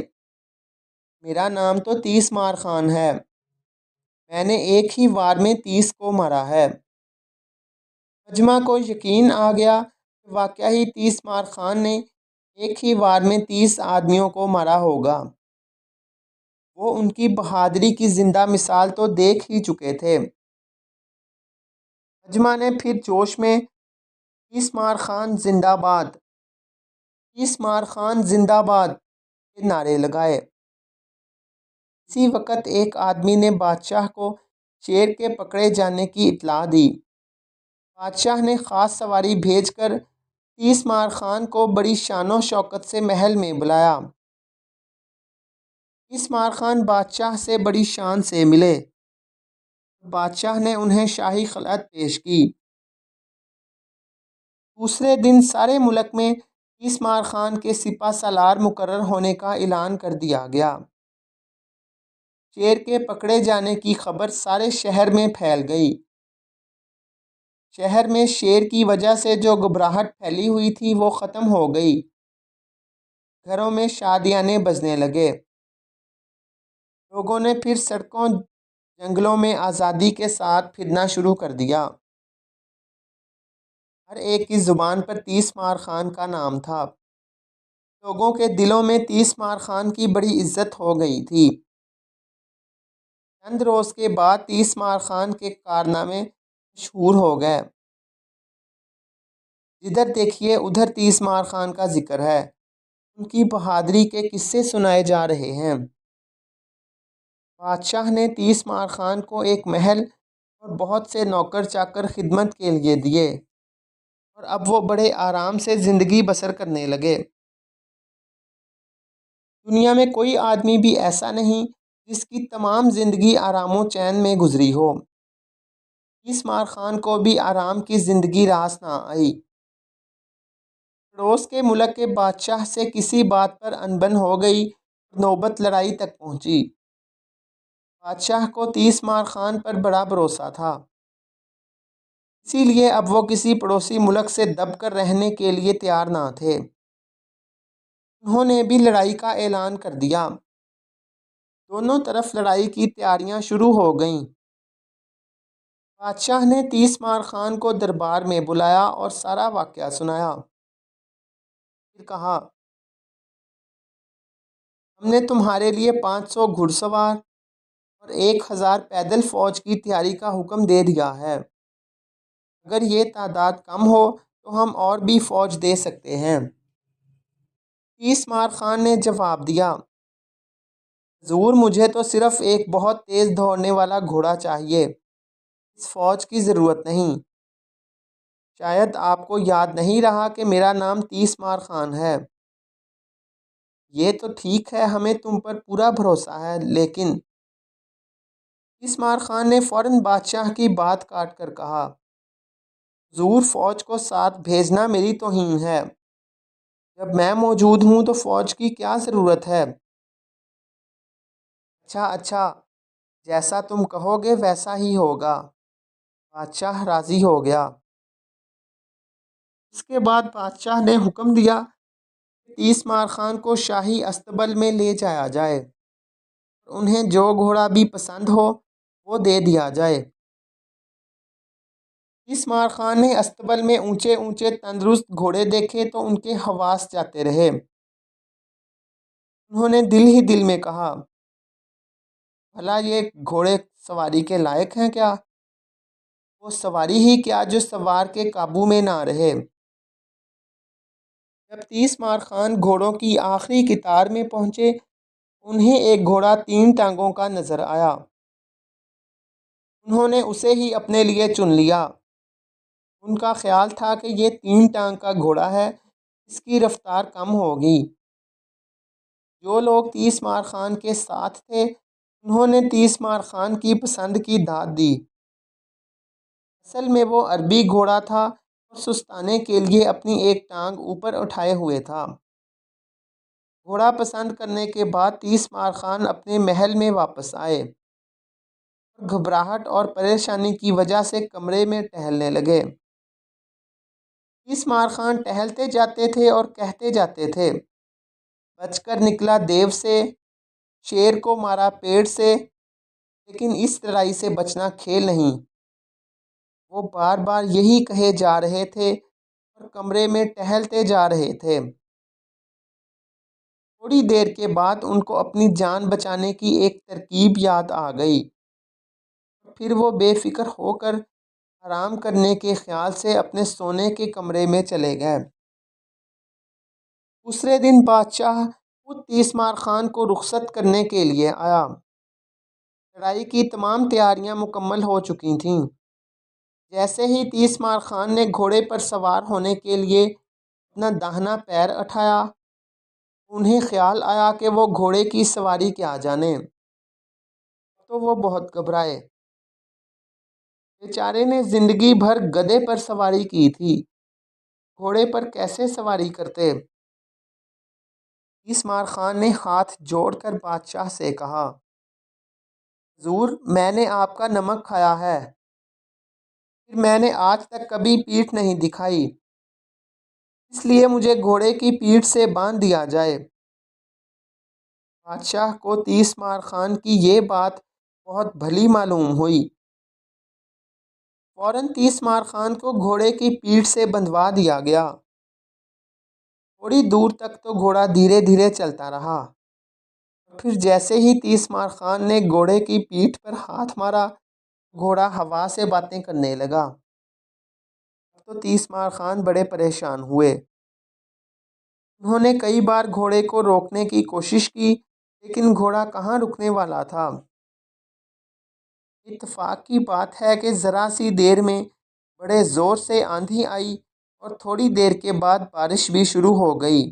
میرا نام تو تیس مار خان ہے، میں نے ایک ہی وار میں 30 کو مارا ہے۔ مجمع کو یقین آ گیا کہ واقعہ ہی تیس مار خان نے ایک ہی وار میں 30 آدمیوں کو مارا ہوگا۔ وہ ان کی بہادری کی زندہ مثال تو دیکھ ہی چکے تھے۔ مجمع نے پھر جوش میں تیس مار خان زندہ باد، تیس مار خان زندہ باد کے نعرے لگائے۔ اسی وقت ایک آدمی نے بادشاہ کو شیر کے پکڑے جانے کی اطلاع دی۔ بادشاہ نے خاص سواری بھیج کر تیس مار خان کو بڑی شان و شوکت سے محل میں بلایا۔ تیس مار خان بادشاہ سے بڑی شان سے ملے۔ بادشاہ نے انہیں شاہی خلعت پیش کی۔ دوسرے دن سارے ملک میں تیس مار خان کے سپہ سالار مقرر ہونے کا اعلان کر دیا گیا۔ شیر کے پکڑے جانے کی خبر سارے شہر میں پھیل گئی۔ شہر میں شیر کی وجہ سے جو گھبراہٹ پھیلی ہوئی تھی وہ ختم ہو گئی۔ گھروں میں شادیانے بجنے لگے۔ لوگوں نے پھر سڑکوں جنگلوں میں آزادی کے ساتھ پھرنا شروع کر دیا۔ ہر ایک کی زبان پر تیس مار خان کا نام تھا۔ لوگوں کے دلوں میں تیس مار خان کی بڑی عزت ہو گئی تھی۔ چند روز کے بعد تیس مار خان کے کارنامے مشہور ہو گئے۔ جدھر دیکھیے ادھر تیس مار خان کا ذکر ہے، ان کی بہادری کے قصے سنائے جا رہے ہیں۔ بادشاہ نے تیس مار خان کو ایک محل اور بہت سے نوکر چاکر خدمت کے لیے دیے اور اب وہ بڑے آرام سے زندگی بسر کرنے لگے۔ دنیا میں کوئی آدمی بھی ایسا نہیں جس کی تمام زندگی آرام و چین میں گزری ہو۔ تیس مار خان کو بھی آرام کی زندگی راس نہ آئی۔ پڑوس کے ملک کے بادشاہ سے کسی بات پر انبن ہو گئی، نوبت لڑائی تک پہنچی۔ بادشاہ کو تیس مار خان پر بڑا بھروسہ تھا، اسی لیے اب وہ کسی پڑوسی ملک سے دب کر رہنے کے لیے تیار نہ تھے۔ انہوں نے بھی لڑائی کا اعلان کر دیا۔ دونوں طرف لڑائی کی تیاریاں شروع ہو گئیں۔ بادشاہ نے تیس مار خان کو دربار میں بلایا اور سارا واقعہ سنایا۔ پھر کہا، ہم نے تمہارے لیے 500 گھڑ سوار اور 1000 پیدل فوج کی تیاری کا حکم دے دیا ہے۔ اگر یہ تعداد کم ہو تو ہم اور بھی فوج دے سکتے ہیں۔ تیس مار خان نے جواب دیا، حضور مجھے تو صرف ایک بہت تیز دوڑنے والا گھوڑا چاہیے، اس فوج کی ضرورت نہیں۔ شاید آپ کو یاد نہیں رہا کہ میرا نام 30 مار خان ہے۔ یہ تو ٹھیک ہے، ہمیں تم پر پورا بھروسہ ہے، لیکن 30 مار خان نے فوراً بادشاہ کی بات کاٹ کر کہا، حضور فوج کو ساتھ بھیجنا میری توہین ہے۔ جب میں موجود ہوں تو فوج کی کیا ضرورت ہے؟ اچھا اچھا، جیسا تم کہو گے ویسا ہی ہوگا۔ بادشاہ راضی ہو گیا۔ اس کے بعد بادشاہ نے حکم دیا کہ 30 مار خان کو شاہی استبل میں لے جایا جائے اور انہیں جو گھوڑا بھی پسند ہو وہ دے دیا جائے۔ 30 مار خان نے استبل میں اونچے اونچے تندرست گھوڑے دیکھے تو ان کے حواس جاتے رہے۔ انہوں نے دل ہی دل میں کہا، بھلا یہ گھوڑے سواری کے لائق ہیں کیا؟ وہ سواری ہی کیا جو سوار کے قابو میں نہ رہے۔ جب 30 مار خان گھوڑوں کی آخری قطار میں پہنچے، انہیں ایک گھوڑا 3 ٹانگوں کا نظر آیا۔ انہوں نے اسے ہی اپنے لیے چن لیا۔ ان کا خیال تھا کہ یہ 3 ٹانگ کا گھوڑا ہے، اس کی رفتار کم ہوگی۔ جو لوگ 30 مار خان کے ساتھ تھے انہوں نے 30 مار خان کی پسند کی داد دی۔ اصل میں وہ عربی گھوڑا تھا اور سستانے کے لیے اپنی ایک ٹانگ اوپر اٹھائے ہوئے تھا۔ گھوڑا پسند کرنے کے بعد 30 مار خان اپنے محل میں واپس آئے اور گھبراہٹ اور پریشانی کی وجہ سے کمرے میں ٹہلنے لگے۔ 30 مار خان ٹہلتے جاتے تھے اور کہتے جاتے تھے، بچ کر نکلا دیو سے، شیر کو مارا پیڑ سے، لیکن اس لڑائی سے بچنا کھیل نہیں۔ وہ بار بار یہی کہے جا رہے تھے اور کمرے میں ٹہلتے جا رہے تھے۔ تھوڑی دیر کے بعد ان کو اپنی جان بچانے کی ایک ترکیب یاد آ گئی اور پھر وہ بے فکر ہو کر آرام کرنے کے خیال سے اپنے سونے کے کمرے میں چلے گئے۔ دوسرے دن بادشاہ خود 30 مار خان کو رخصت کرنے کے لیے آیا۔ لڑائی کی تمام تیاریاں مکمل ہو چکی تھیں۔ جیسے ہی 30 مار خان نے گھوڑے پر سوار ہونے کے لیے اپنا داہنا پیر اٹھایا، انہیں خیال آیا کہ وہ گھوڑے کی سواری کیا جانے۔ تو وہ بہت گھبرائے۔ بیچارے نے زندگی بھر گدھے پر سواری کی تھی، گھوڑے پر کیسے سواری کرتے؟ 30 مار خان نے ہاتھ جوڑ کر بادشاہ سے کہا، حضور میں نے آپ کا نمک کھایا ہے، پھر میں نے آج تک کبھی پیٹھ نہیں دکھائی، اس لیے مجھے گھوڑے کی پیٹھ سے باندھ دیا جائے۔ بادشاہ کو 30 مار خان کی یہ بات بہت بھلی معلوم ہوئی۔ فوراً 30 مار خان کو گھوڑے کی پیٹھ سے بندھوا دیا گیا۔ تھوڑی دور تک تو گھوڑا دھیرے دھیرے چلتا رہا، پھر جیسے ہی 30 مار خان نے گھوڑے کی پیٹھ پر ہاتھ مارا، گھوڑا ہوا سے باتیں کرنے لگا۔ اب تو 30 مار خان بڑے پریشان ہوئے۔ انہوں نے کئی بار گھوڑے کو روکنے کی کوشش کی، لیکن گھوڑا کہاں رکنے والا تھا۔ اتفاق کی بات ہے کہ ذرا سی دیر میں بڑے زور سے آندھی آئی اور تھوڑی دیر کے بعد بارش بھی شروع ہو گئی۔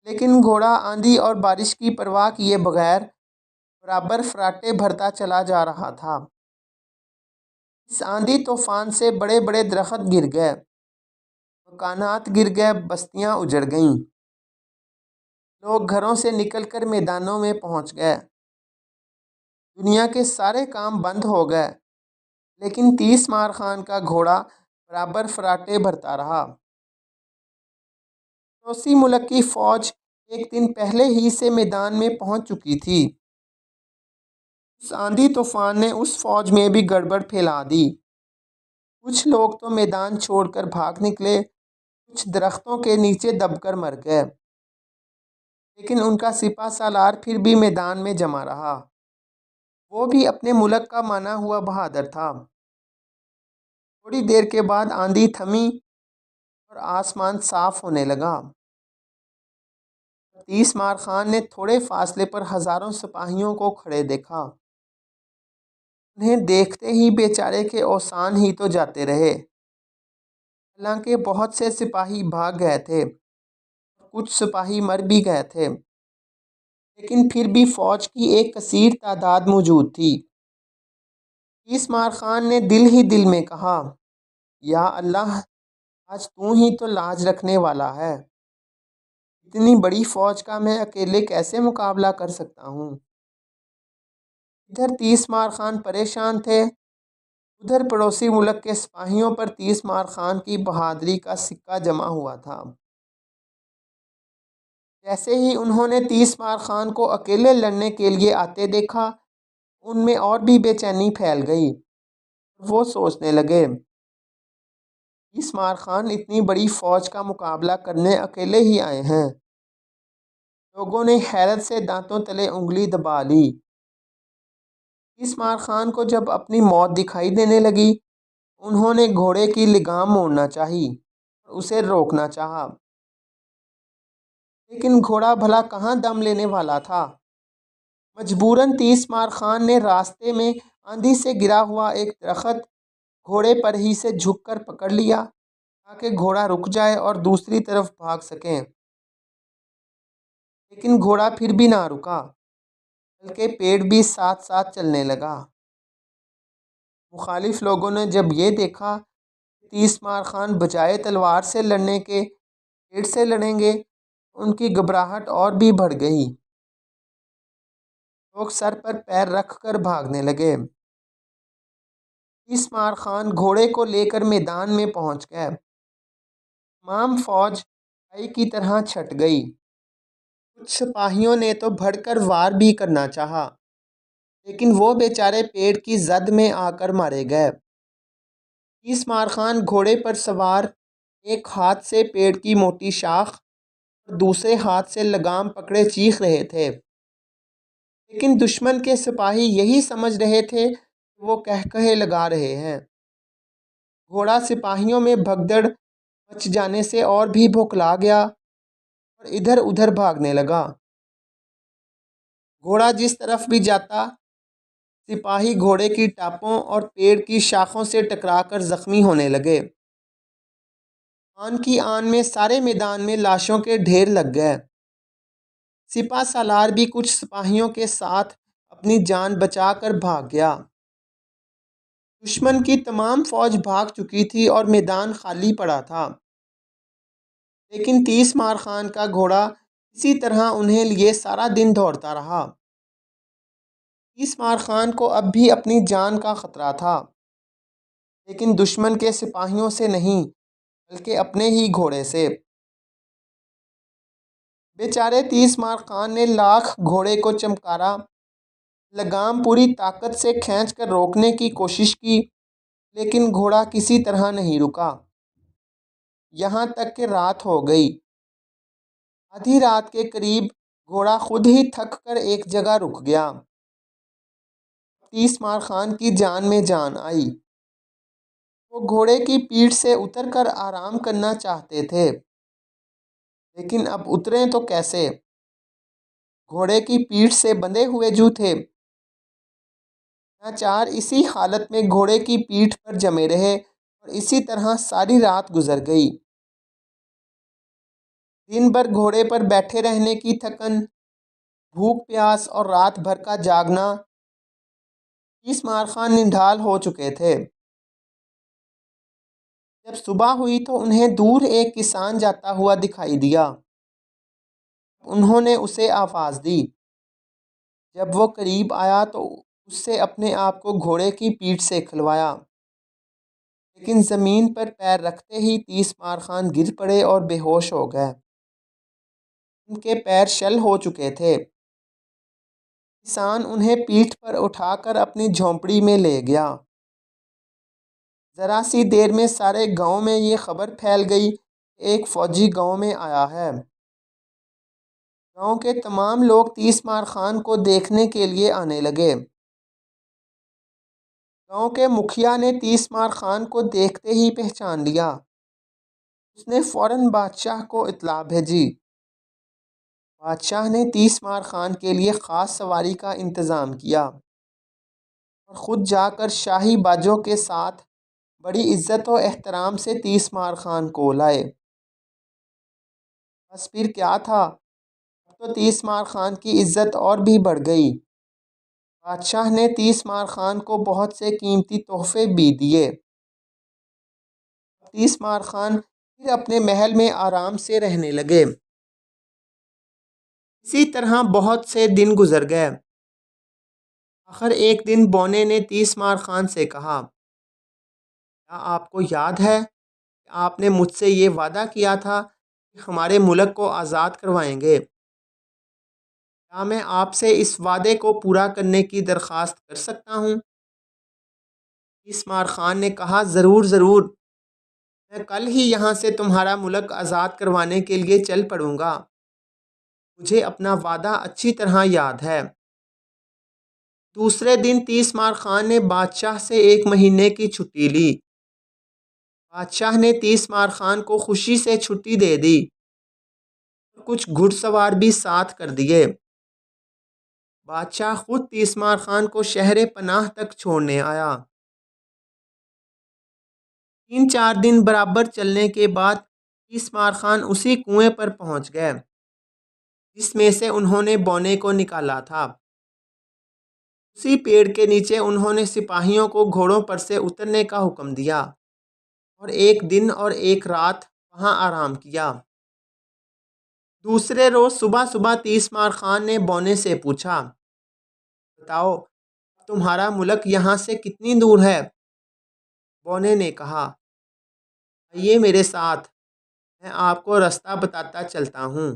لیکن گھوڑا آندھی اور بارش کی پرواہ کیے بغیر برابر فراٹے بھرتا چلا جا رہا تھا۔ اس آندھی طوفان سے بڑے بڑے درخت گر گئے، مکانات گر گئے، بستیاں اجڑ گئیں۔ لوگ گھروں سے نکل کر میدانوں میں پہنچ گئے۔ دنیا کے سارے کام بند ہو گئے، لیکن 30 مار خان کا گھوڑا برابر فراٹے بھرتا رہا۔ پڑوسی ملک کی فوج ایک دن پہلے ہی سے میدان میں پہنچ چکی تھی۔ اس آندھی طوفان نے اس فوج میں بھی گڑبڑ پھیلا دی۔ کچھ لوگ تو میدان چھوڑ کر بھاگ نکلے، کچھ درختوں کے نیچے دب کر مر گئے، لیکن ان کا سپہ سالار پھر بھی میدان میں جمع رہا۔ وہ بھی اپنے ملک کا مانا ہوا بہادر تھا۔ تھوڑی دیر کے بعد آندھی تھمی اور آسمان صاف ہونے لگا۔ تیس مار خان نے تھوڑے فاصلے پر ہزاروں سپاہیوں کو کھڑے دیکھا۔ انہیں دیکھتے ہی بیچارے کے اوسان ہی تو جاتے رہے۔ حالانکہ بہت سے سپاہی بھاگ گئے تھے، کچھ سپاہی مر بھی گئے تھے، لیکن پھر بھی فوج کی ایک کثیر تعداد موجود تھی۔ تیس مار خان نے دل ہی دل میں کہا، یا اللہ، آج تو ہی تو لاج رکھنے والا ہے۔ اتنی بڑی فوج کا میں اکیلے کیسے مقابلہ کر سکتا ہوں؟ ادھر تیس مار خان پریشان تھے، ادھر پڑوسی ملک کے سپاہیوں پر تیس مار خان کی بہادری کا سکہ جمع ہوا تھا۔ جیسے ہی انہوں نے تیس مار خان کو اکیلے لڑنے کے لیے آتے دیکھا، ان میں اور بھی بے چینی پھیل گئی۔ وہ سوچنے لگے، تیس مار خان اتنی بڑی فوج کا مقابلہ کرنے اکیلے ہی آئے ہیں۔ لوگوں نے حیرت سے دانتوں تلے انگلی دبا لی۔ تیس مار خان کو جب اپنی موت دکھائی دینے لگی، انہوں نے گھوڑے کی لگام موڑنا چاہی اور اسے روکنا چاہا، لیکن گھوڑا بھلا کہاں دم لینے والا تھا۔ مجبوراً تیس مار خان نے راستے میں آندھی سے گرا ہوا ایک درخت گھوڑے پر ہی سے جھک کر پکڑ لیا تاکہ گھوڑا رک جائے اور دوسری طرف بھاگ سکیں، لیکن گھوڑا پھر بھی نہ رکا، بلکہ پیڑ بھی ساتھ ساتھ چلنے لگا۔ مخالف لوگوں نے جب یہ دیکھا کہ تیس مار خان بجائے تلوار سے لڑنے کے پیڑ سے لڑیں گے، ان کی گھبراہٹ اور بھی بڑھ گئی۔ لوگ سر پر پیر رکھ کر بھاگنے لگے۔ تیس مار خان گھوڑے کو لے کر میدان میں پہنچ گئے۔ تمام فوج کائی کی طرح چھٹ گئی۔ کچھ سپاہیوں نے تو بڑھ کر وار بھی کرنا چاہا، لیکن وہ بیچارے پیڑ کی زد میں آ کر مارے گئے۔ تیس مار خان گھوڑے پر سوار ایک ہاتھ سے پیڑ کی موٹی شاخ اور دوسرے ہاتھ سے لگام پکڑے چیخ رہے تھے، لیکن دشمن کے سپاہی یہی سمجھ رہے تھے کہ وہ قہقہے لگا رہے ہیں۔ گھوڑا سپاہیوں میں بھگدڑ مچ جانے سے اور بھی بھوکلا گیا اور ادھر ادھر بھاگنے لگا۔ گھوڑا جس طرف بھی جاتا، سپاہی گھوڑے کی ٹاپوں اور پیڑ کی شاخوں سے ٹکرا کر زخمی ہونے لگے۔ آن کی آن میں سارے میدان میں لاشوں کے ڈھیر لگ گئے۔ سپہ سالار بھی کچھ سپاہیوں کے ساتھ اپنی جان بچا کر بھاگ گیا۔ دشمن کی تمام فوج بھاگ چکی تھی اور میدان خالی پڑا تھا، لیکن تیس مار خان کا گھوڑا اسی طرح انہیں لیے سارا دن دوڑتا رہا۔ تیس مار خان کو اب بھی اپنی جان کا خطرہ تھا، لیکن دشمن کے سپاہیوں سے نہیں، بلکہ اپنے ہی گھوڑے سے۔ بیچارے تیس مار خان نے لاکھ گھوڑے کو چمکارا، لگام پوری طاقت سے کھینچ کر روکنے کی کوشش کی، لیکن گھوڑا کسی طرح نہیں رکا، یہاں تک کہ رات ہو گئی۔ آدھی رات کے قریب گھوڑا خود ہی تھک کر ایک جگہ رک گیا۔ تیس مار خان کی جان میں جان آئی۔ وہ گھوڑے کی پیٹھ سے اتر کر آرام کرنا چاہتے تھے، لیکن اب اتریں تو کیسے؟ گھوڑے کی پیٹھ سے بندھے ہوئے جو تھے۔ ناچار اسی حالت میں گھوڑے کی پیٹھ پر جمے رہے اور اسی طرح ساری رات گزر گئی۔ دن بھر گھوڑے پر بیٹھے رہنے کی تھکن، بھوک پیاس اور رات بھر کا جاگنا، تیس مار خان نڈھال ہو چکے تھے۔ جب صبح ہوئی تو انہیں دور ایک کسان جاتا ہوا دکھائی دیا۔ انہوں نے اسے آواز دی۔ جب وہ قریب آیا تو اس سے اپنے آپ کو گھوڑے کی پیٹھ سے کھلوایا، لیکن زمین پر پیر رکھتے ہی تیس مار خان گر پڑے اور بے ہوش ہو گئے۔ ان کے پیر شل ہو چکے تھے۔ کسان انہیں پیٹھ پر اٹھا کر اپنی جھونپڑی میں لے گیا۔ ذرا سی دیر میں سارے گاؤں میں یہ خبر پھیل گئی کہ ایک فوجی گاؤں میں آیا ہے۔ گاؤں کے تمام لوگ تیس مار خان کو دیکھنے کے لیے آنے لگے۔ گاؤں کے مکھیا نے تیس مار خان کو دیکھتے ہی پہچان لیا۔ اس نے فوراً بادشاہ کو اطلاع بھیجی۔ بادشاہ نے 30 مار خان کے لیے خاص سواری کا انتظام کیا اور خود جا کر شاہی باجوں کے ساتھ بڑی عزت و احترام سے 30 مار خان کو لائے۔ بس پھر کیا تھا، اب تو 30 مار خان کی عزت اور بھی بڑھ گئی۔ بادشاہ نے 30 مار خان کو بہت سے قیمتی تحفے بھی دیے۔ 30 مار خان پھر اپنے محل میں آرام سے رہنے لگے۔ اسی طرح بہت سے دن گزر گئے۔ آخر ایک دن بونے نے 30 مار خان سے کہا، کیا آپ کو یاد ہے کہ آپ نے مجھ سے یہ وعدہ کیا تھا کہ ہمارے ملک کو آزاد کروائیں گے؟ کیا میں آپ سے اس وعدے کو پورا کرنے کی درخواست کر سکتا ہوں؟ 30 مار خان نے کہا، ضرور ضرور، میں کل ہی یہاں سے تمہارا ملک آزاد کروانے کے لیے چل پڑوں گا۔ مجھے اپنا وعدہ اچھی طرح یاد ہے۔ دوسرے دن 30 مار خان نے بادشاہ سے 1 مہینے کی چھٹی لی۔ بادشاہ نے 30 مار خان کو خوشی سے چھٹی دے دی اور کچھ گھڑ سوار بھی ساتھ کر دیے۔ بادشاہ خود 30 مار خان کو شہر پناہ تک چھوڑنے آیا۔ 3-4 دن برابر چلنے کے بعد 30 مار خان اسی کنویں پر پہنچ گئے جس میں سے انہوں نے بونے کو نکالا تھا۔ اسی پیڑ کے نیچے انہوں نے سپاہیوں کو گھوڑوں پر سے اترنے کا حکم دیا اور 1 دن اور 1 رات وہاں آرام کیا۔ دوسرے روز صبح صبح 30 مار خان نے بونے سے پوچھا، بتاؤ تمہارا ملک یہاں سے کتنی دور ہے؟ بونے نے کہا، آئیے میرے ساتھ، میں آپ کو راستہ بتاتا چلتا ہوں۔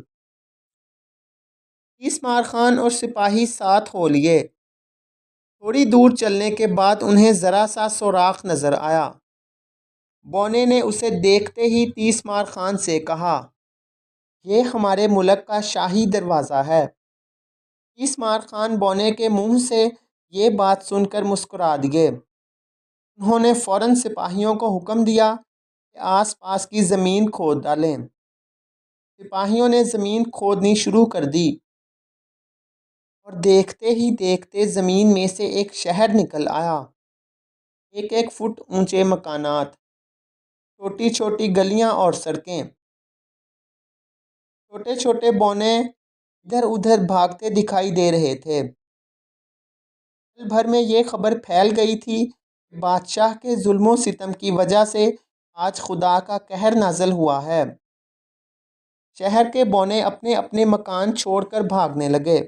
30 مار خان اور سپاہی ساتھ ہو لیے۔ تھوڑی دور چلنے کے بعد انہیں ذرا سا سوراخ نظر آیا۔ بونے نے اسے دیکھتے ہی 30 مار خان سے کہا، یہ ہمارے ملک کا شاہی دروازہ ہے۔ 30 مار خان بونے کے منہ سے یہ بات سن کر مسکرا دیے۔ انہوں نے فوراً سپاہیوں کو حکم دیا کہ آس پاس کی زمین کھود ڈالیں۔ سپاہیوں نے زمین کھودنی شروع کر دی اور دیکھتے ہی دیکھتے زمین میں سے ایک شہر نکل آیا۔ 1-1 فٹ اونچے مکانات، چھوٹی چھوٹی گلیاں اور سڑکیں۔ چھوٹے چھوٹے بونے ادھر ادھر بھاگتے دکھائی دے رہے تھے۔ پل بھر میں یہ خبر پھیل گئی تھی کہ بادشاہ کے ظلم و ستم کی وجہ سے آج خدا کا قہر نازل ہوا ہے۔ شہر کے بونے اپنے اپنے مکان چھوڑ کر بھاگنے لگے۔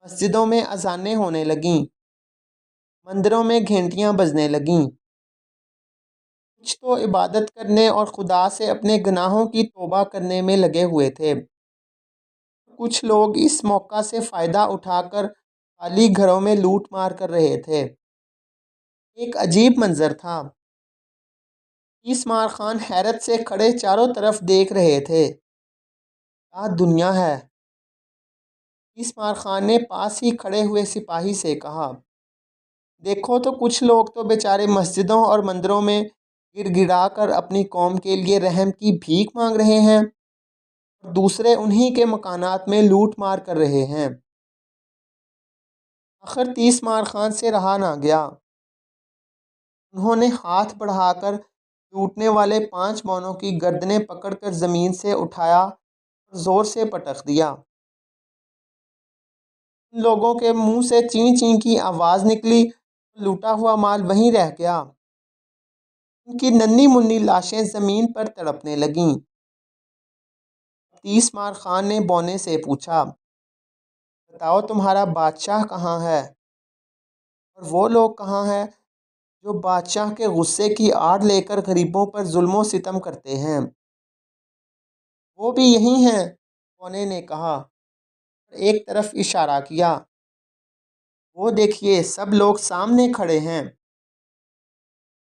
مسجدوں میں اذانیں ہونے لگیں، مندروں میں گھنٹیاں بجنے لگیں۔ کچھ تو عبادت کرنے اور خدا سے اپنے گناہوں کی توبہ کرنے میں لگے ہوئے تھے۔ کچھ لوگ اس موقع سے فائدہ اٹھا کر خالی گھروں میں لوٹ مار کر رہے تھے۔ ایک عجیب منظر تھا۔ 30 مار خان حیرت سے کھڑے چاروں طرف دیکھ رہے تھے۔ کیا دنیا ہے! 30 مار خان نے پاس ہی کھڑے ہوئے سپاہی سے کہا، دیکھو تو کچھ لوگ تو بیچارے مسجدوں اور مندروں میں گڑ گڑا کر اپنی قوم کے لیے رحم کی بھیک مانگ رہے ہیں اور دوسرے انہی کے مکانات میں لوٹ مار کر رہے ہیں۔ آخر 30 مار خان سے رہا نہ گیا۔ انہوں نے ہاتھ بڑھا کر لوٹنے والے 5 بونوں کی گردنیں پکڑ کر زمین سے اٹھایا اور زور سے پٹخ دیا۔ ان لوگوں کے منہ سے چیں چیں کی آواز نکلی اور لوٹا ہوا مال وہیں رہ گیا۔ ان کی ننھی منھی لاشیں زمین پر تڑپنے لگیں۔ 30 مار خان نے بونے سے پوچھا، بتاؤ تمہارا بادشاہ کہاں ہے اور وہ لوگ کہاں ہیں جو بادشاہ کے غصے کی آڑ لے کر غریبوں پر ظلم و ستم کرتے ہیں؟ وہ بھی یہی ہیں، بونے نے کہا اور ایک طرف اشارہ کیا۔ وہ دیکھیے سب لوگ سامنے کھڑے ہیں۔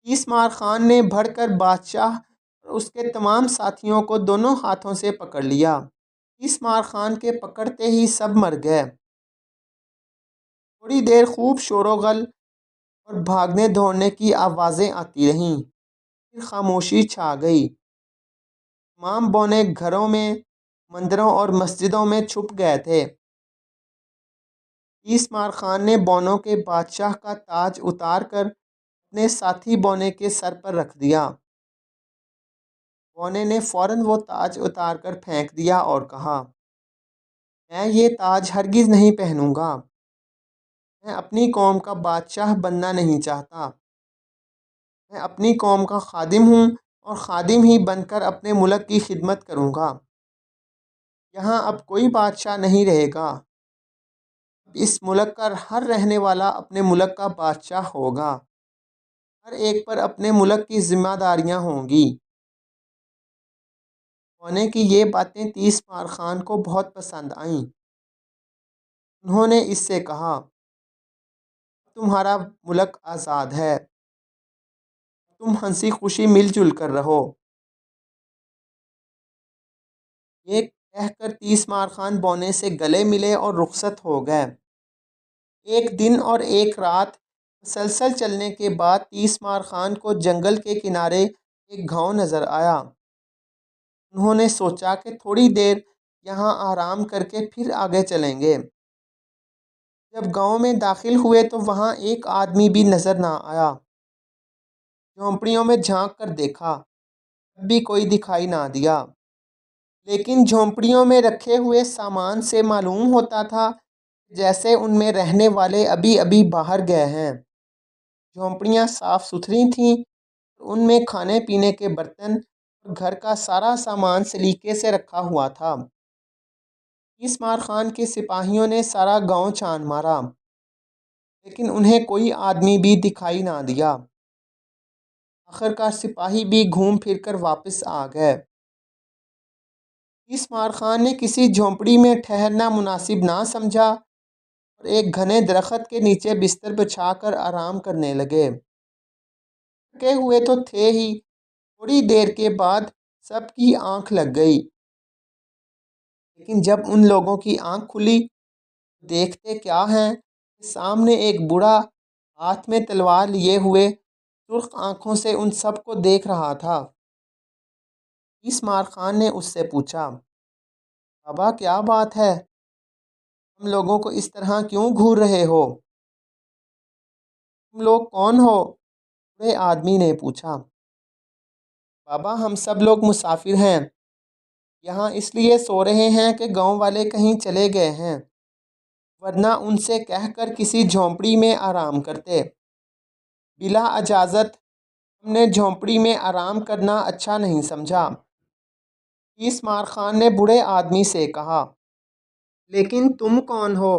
30 مار خان نے بڑھ کر بادشاہ اور اس کے تمام ساتھیوں کو دونوں ہاتھوں سے پکڑ لیا۔ 30 مار خان کے پکڑتے ہی سب مر گئے۔ تھوڑی دیر خوب شور و غل اور بھاگنے دوڑنے کی آوازیں آتی رہیں، پھر خاموشی چھا گئی۔ تمام بونے گھروں میں، مندروں اور مسجدوں میں چھپ گئے تھے۔ تیسمار خان نے بونوں کے بادشاہ کا تاج اتار کر اپنے ساتھی بونے کے سر پر رکھ دیا۔ بونے نے فوراً وہ تاج اتار کر پھینک دیا اور کہا، میں یہ تاج ہرگز نہیں پہنوں گا۔ میں اپنی قوم کا بادشاہ بننا نہیں چاہتا۔ میں اپنی قوم کا خادم ہوں اور خادم ہی بن کر اپنے ملک کی خدمت کروں گا۔ یہاں اب کوئی بادشاہ نہیں رہے گا۔ اس ملک کا ہر رہنے والا اپنے ملک کا بادشاہ ہوگا۔ ہر ایک پر اپنے ملک کی ذمہ داریاں ہوں گی۔ بونے کی یہ باتیں تیسمار خان کو بہت پسند آئیں۔ انہوں نے اس سے کہا، تمہارا ملک آزاد ہے۔ تم ہنسی خوشی مل جل کر رہو۔ یہ کہہ کر تیسمار خان بونے سے گلے ملے اور رخصت ہو گئے۔ ایک دن اور ایک رات مسلسل چلنے کے بعد تیسمار خان کو جنگل کے کنارے ایک گاؤں نظر آیا۔ انہوں نے سوچا کہ تھوڑی دیر یہاں آرام کر کے پھر آگے چلیں گے۔ جب گاؤں میں داخل ہوئے تو وہاں ایک آدمی بھی نظر نہ آیا۔ جھونپڑیوں میں جھانک کر دیکھا، تب بھی کوئی دکھائی نہ دیا۔ لیکن جھونپڑیوں میں رکھے ہوئے سامان سے معلوم ہوتا تھا جیسے ان میں رہنے والے ابھی ابھی باہر گئے ہیں۔ جھونپڑیاں صاف ستھری تھیں اور ان میں کھانے پینے کے برتن اور گھر کا سارا سامان سلیقے سے رکھا ہوا تھا۔ تیسمار خان کے سپاہیوں نے سارا گاؤں چھان مارا، لیکن انہیں کوئی آدمی بھی دکھائی نہ دیا۔ آخر کار سپاہی بھی گھوم پھر کر واپس آ گئے۔ تیسمار خان نے کسی جھونپڑی میں ٹھہرنا مناسب نہ سمجھا اور ایک گھنے درخت کے نیچے بستر بچھا کر آرام کرنے لگے۔ تھکے ہوئے تو تھے ہی، تھوڑی دیر کے بعد سب کی آنکھ لگ گئی۔ لیکن جب ان لوگوں کی آنکھ کھلی تو دیکھتے کیا ہیں کہ سامنے ایک بوڑھا ہاتھ میں تلوار لیے ہوئے سرخ آنکھوں سے ان سب کو دیکھ رہا تھا۔ تیسمار خان نے اس سے پوچھا، بابا کیا بات ہے؟ ہم لوگوں کو اس طرح کیوں گھور رہے ہو؟ تم لوگ کون ہو؟ بوڑھے آدمی نے پوچھا۔ بابا ہم سب لوگ مسافر ہیں، یہاں اس لیے سو رہے ہیں کہ گاؤں والے کہیں چلے گئے ہیں، ورنہ ان سے کہہ کر کسی جھونپڑی میں آرام کرتے۔ بلا اجازت ہم نے جھونپڑی میں آرام کرنا اچھا نہیں سمجھا۔ تیسمار خان نے بوڑھے آدمی سے کہا، لیکن تم کون ہو؟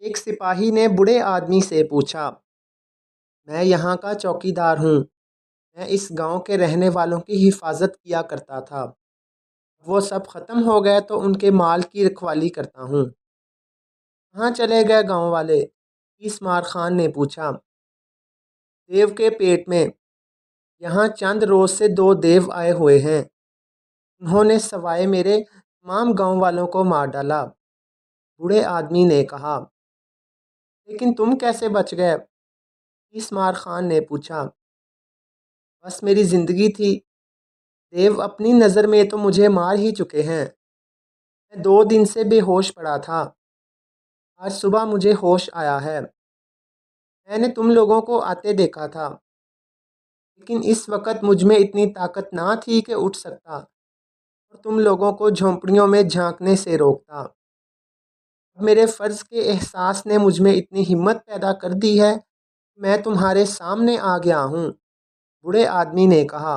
ایک سپاہی نے بوڑھے آدمی سے پوچھا۔ میں یہاں کا چوکیدار ہوں۔ میں اس گاؤں کے رہنے والوں کی حفاظت کیا کرتا تھا۔ وہ سب ختم ہو گئے تو ان کے مال کی رکھوالی کرتا ہوں۔ کہاں چلے گئے گاؤں والے؟ تیسمار خان نے پوچھا۔ دیو کے پیٹ میں۔ یہاں چند روز سے 2 دیو آئے ہوئے ہیں۔ انہوں نے سوائے میرے تمام گاؤں والوں کو مار ڈالا، بوڑھے آدمی نے کہا۔ لیکن تم کیسے بچ گئے؟ تیسمار خان نے پوچھا۔ بس میری زندگی تھی۔ دیو اپنی نظر میں تو مجھے مار ہی چکے ہیں۔ میں 2 دن سے بے ہوش پڑا تھا۔ آج صبح مجھے ہوش آیا ہے۔ میں نے تم لوگوں کو آتے دیکھا تھا، لیکن اس وقت مجھ میں اتنی طاقت نہ تھی کہ اٹھ سکتا اور تم لوگوں کو جھونپڑیوں میں جھانکنے سے روکتا۔ اب میرے فرض کے احساس نے مجھ میں اتنی ہمت پیدا کر دی ہے کہ میں تمہارے سامنے آ گیا ہوں، بوڑھے آدمی نے کہا۔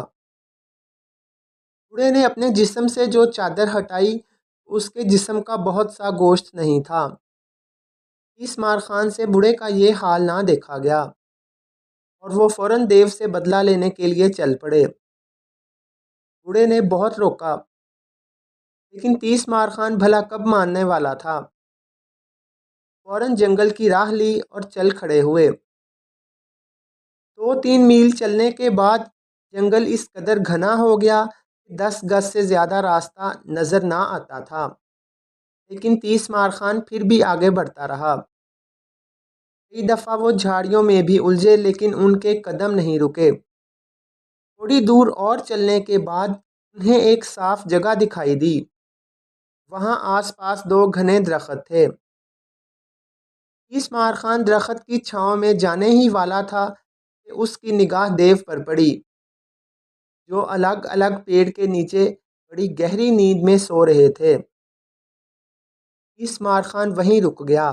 بوڑھے نے اپنے جسم سے جو چادر ہٹائی اس کے جسم کا بہت سا گوشت نہیں تھا۔ تیسمار خان سے بوڑھے کا یہ حال نہ دیکھا گیا اور وہ فوراً دیو سے بدلہ لینے کے لیے چل پڑے۔ بوڑھے نے بہت روکا، لیکن تیسمار خان بھلا کب ماننے والا تھا۔ فوراً جنگل کی راہ لی اور چل کھڑے ہوئے۔ 2-3 میل چلنے کے بعد جنگل اس قدر گھنا ہو گیا کہ 10 گز سے زیادہ راستہ نظر نہ آتا تھا، لیکن تیسمار خان پھر بھی آگے بڑھتا رہا۔ کئی دفعہ وہ جھاڑیوں میں بھی الجھے لیکن ان کے قدم نہیں رکے۔ تھوڑی دور اور چلنے کے بعد انہیں ایک صاف جگہ دکھائی دی۔ وہاں آس پاس دو گھنے درخت تھے۔ تیسمار خان درخت کی چھاؤں میں جانے ہی والا تھا کہ اس کی نگاہ دیو پر پڑی، جو الگ الگ پیڑ کے نیچے بڑی گہری نیند میں سو رہے تھے۔ تیسمار خان وہیں رک گیا،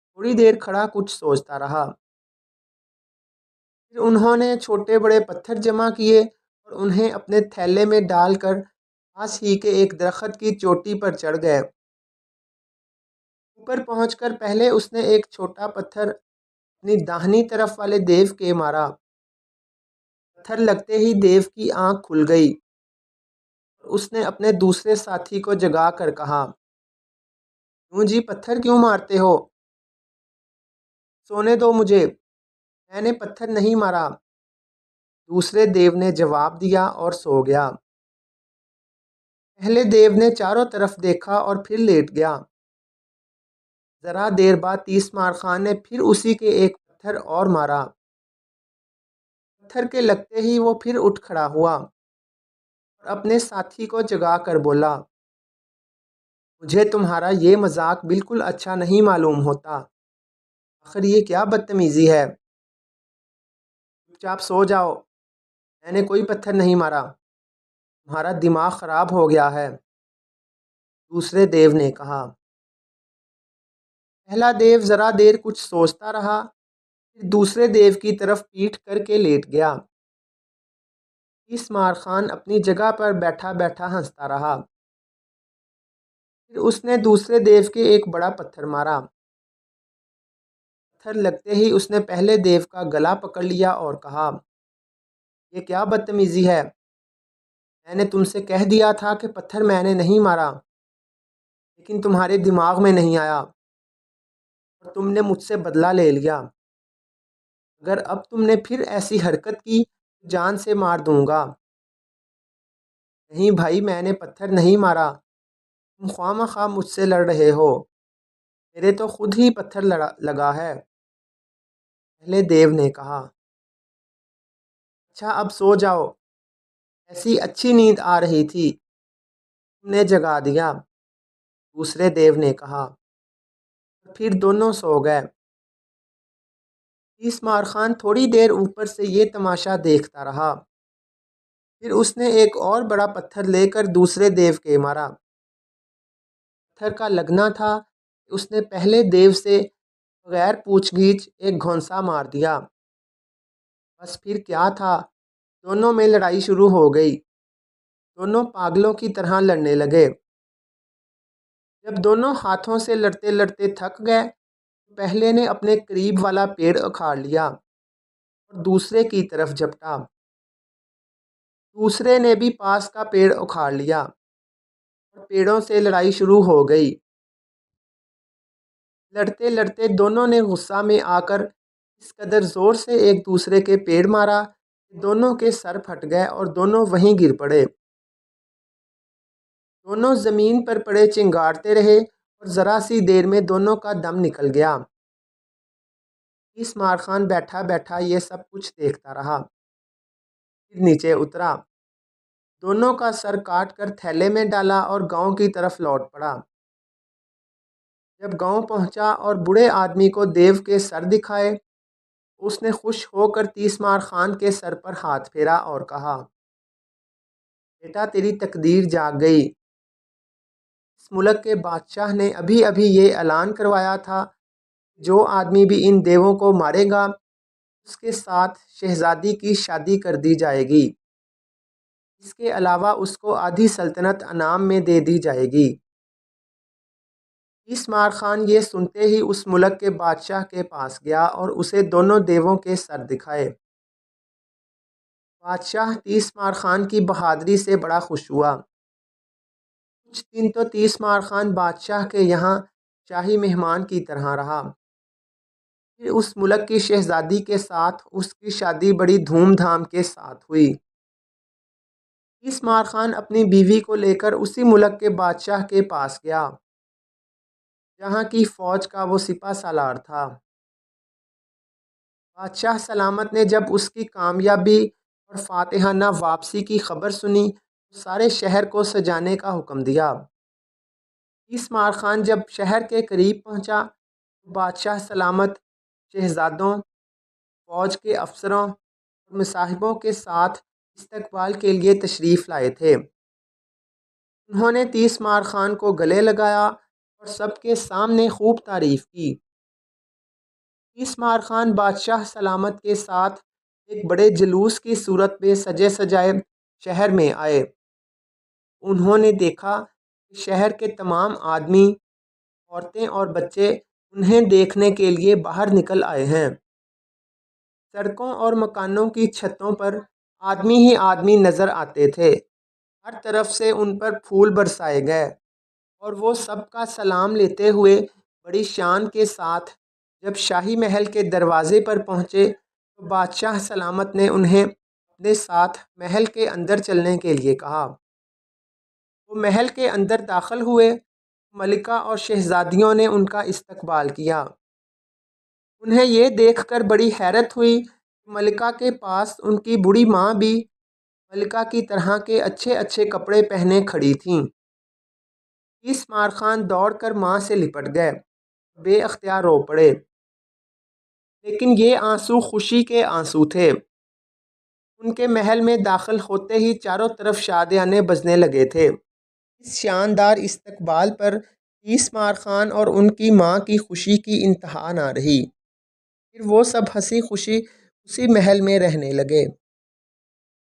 تھوڑی دیر کھڑا کچھ سوچتا رہا۔ پھر انہوں نے چھوٹے بڑے پتھر جمع کیے اور انہیں اپنے تھیلے میں ڈال کر پاس ہی کے ایک درخت کی چوٹی پر چڑھ گئے۔ اوپر پہنچ کر پہلے اس نے ایک چھوٹا پتھر اپنی داہنی طرف والے دیو کے مارا۔ پتھر لگتے ہی دیو کی آنکھ کھل گئی اور اس نے اپنے دوسرے ساتھی کو جگا کر کہا، کیوں جی پتھر کیوں مارتے ہو؟ سونے دو مجھے، میں نے پتھر نہیں مارا۔ دوسرے دیو نے جواب دیا اور سو گیا۔ پہلے دیو نے چاروں طرف دیکھا اور پھر لیٹ گیا۔ ذرا دیر بعد تیسمار خان نے پھر اسی کے ایک پتھر اور مارا۔ پتھر کے لگتے ہی وہ پھر اٹھ کھڑا ہوا اور اپنے ساتھی کو جگا کر بولا، مجھے تمہارا یہ مذاق بالکل اچھا نہیں معلوم ہوتا۔ آخر یہ کیا بدتمیزی ہے؟ چپ چاپ سو جاؤ، میں نے کوئی پتھر نہیں مارا، تمہارا دماغ خراب ہو گیا ہے، دوسرے دیو نے کہا۔ پہلا دیو ذرا دیر کچھ سوچتا رہا، پھر دوسرے دیو کی طرف پیٹھ کر کے لیٹ گیا۔ تیسمار خان اپنی جگہ پر بیٹھا بیٹھا ہنستا رہا۔ پھر اس نے دوسرے دیو کے ایک بڑا پتھر مارا۔ پتھر لگتے ہی اس نے پہلے دیو کا گلا پکڑ لیا اور کہا، یہ کیا بدتمیزی ہے؟ میں نے تم سے کہہ دیا تھا کہ پتھر میں نے نہیں مارا، لیکن تمہارے دماغ میں نہیں آیا اور تم نے مجھ سے بدلہ لے لیا۔ اگر اب تم نے پھر ایسی حرکت کی تو جان سے مار دوں گا۔ نہیں بھائی، میں نے پتھر نہیں مارا، تم خواہ مخواہ مجھ سے لڑ رہے ہو، میرے تو خود ہی پتھر لگا ہے، پہلے دیو نے کہا۔ اچھا اب سو جاؤ، ایسی اچھی نیند آ رہی تھی، تم نے جگا دیا، دوسرے دیو نے کہا۔ پھر دونوں سو گئے۔ تیسمار خان تھوڑی دیر اوپر سے یہ تماشا دیکھتا رہا، پھر اس نے ایک اور بڑا پتھر لے کر دوسرے دیو کے مارا۔ پتھر کا لگنا تھا کہ اس نے پہلے دیو سے بغیر پوچھ گچھ ایک گھونسا مار دیا۔ بس پھر کیا تھا، دونوں میں لڑائی شروع ہو گئی۔ دونوں پاگلوں کی طرح لڑنے لگے۔ جب دونوں ہاتھوں سے لڑتے لڑتے تھک گئے، پہلے نے اپنے قریب والا پیڑ اکھاڑ لیا اور دوسرے کی طرف جھپٹا۔ دوسرے نے بھی پاس کا پیڑ اکھاڑ لیا اور پیڑوں سے لڑائی شروع ہو گئی۔ لڑتے لڑتے دونوں نے غصہ میں آ کر اس قدر زور سے ایک دوسرے کے پیڑ مارا کہ دونوں کے سر پھٹ گئے اور دونوں وہیں گر پڑے۔ دونوں زمین پر پڑے چنگاڑتے رہے اور ذرا سی دیر میں دونوں کا دم نکل گیا۔ تیسمار خان بیٹھا بیٹھا یہ سب کچھ دیکھتا رہا، پھر نیچے اترا، دونوں کا سر کاٹ کر تھیلے میں ڈالا اور گاؤں کی طرف لوٹ پڑا۔ جب گاؤں پہنچا اور بوڑھے آدمی کو دیو کے سر دکھائے، اس نے خوش ہو کر تیسمار خان کے سر پر ہاتھ پھیرا اور کہا، بیٹا تیری تقدیر جاگ گئی۔ اس ملک کے بادشاہ نے ابھی ابھی یہ اعلان کروایا تھا، جو آدمی بھی ان دیووں کو مارے گا اس کے ساتھ شہزادی کی شادی کر دی جائے گی، اس کے علاوہ اس کو آدھی سلطنت انعام میں دے دی جائے گی۔ تیسمار خان یہ سنتے ہی اس ملک کے بادشاہ کے پاس گیا اور اسے دونوں دیووں کے سر دکھائے۔ بادشاہ تیسمار خان کی بہادری سے بڑا خوش ہوا۔ کچھ دن تو تیسمار خان بادشاہ کے یہاں شاہی مہمان کی طرح رہا۔ پھر اس ملک کی شہزادی کے ساتھ اس کی شادی بڑی دھوم دھام کے ساتھ ہوئی۔ تیسمار خان اپنی بیوی کو لے کر اسی ملک کے بادشاہ کے پاس گیا، جہاں کی فوج کا وہ سپہ سالار تھا۔ بادشاہ سلامت نے جب اس کی کامیابی اور فاتحانہ واپسی کی خبر سنی تو سارے شہر کو سجانے کا حکم دیا۔ تیسمار خان جب شہر کے قریب پہنچا تو بادشاہ سلامت شہزادوں، فوج کے افسروں اور مصاحبوں کے ساتھ استقبال کے لیے تشریف لائے تھے۔ انہوں نے تیسمار خان کو گلے لگایا اور سب کے سامنے خوب تعریف کی۔ تیسمار خان بادشاہ سلامت کے ساتھ ایک بڑے جلوس کی صورت میں سجے سجائے شہر میں آئے۔ انہوں نے دیکھا کہ شہر کے تمام آدمی، عورتیں اور بچے انہیں دیکھنے کے لیے باہر نکل آئے ہیں۔ سڑکوں اور مکانوں کی چھتوں پر آدمی ہی آدمی نظر آتے تھے۔ ہر طرف سے ان پر پھول برسائے گئے اور وہ سب کا سلام لیتے ہوئے بڑی شان کے ساتھ جب شاہی محل کے دروازے پر پہنچے تو بادشاہ سلامت نے انہیں اپنے ساتھ محل کے اندر چلنے کے لیے کہا۔ وہ محل کے اندر داخل ہوئے۔ ملکہ اور شہزادیوں نے ان کا استقبال کیا۔ انہیں یہ دیکھ کر بڑی حیرت ہوئی کہ ملکہ کے پاس ان کی بوڑھی ماں بھی ملکہ کی طرح کے اچھے اچھے کپڑے پہنے کھڑی تھیں۔ تیسمار خان دوڑ کر ماں سے لپٹ گئے، بے اختیار رو پڑے، لیکن یہ آنسو خوشی کے آنسو تھے۔ ان کے محل میں داخل ہوتے ہی چاروں طرف شادیانے بجنے لگے تھے۔ اس شاندار استقبال پر تیسمار خان اور ان کی ماں کی خوشی کی انتہا نہ رہی۔ پھر وہ سب ہنسی خوشی اسی محل میں رہنے لگے۔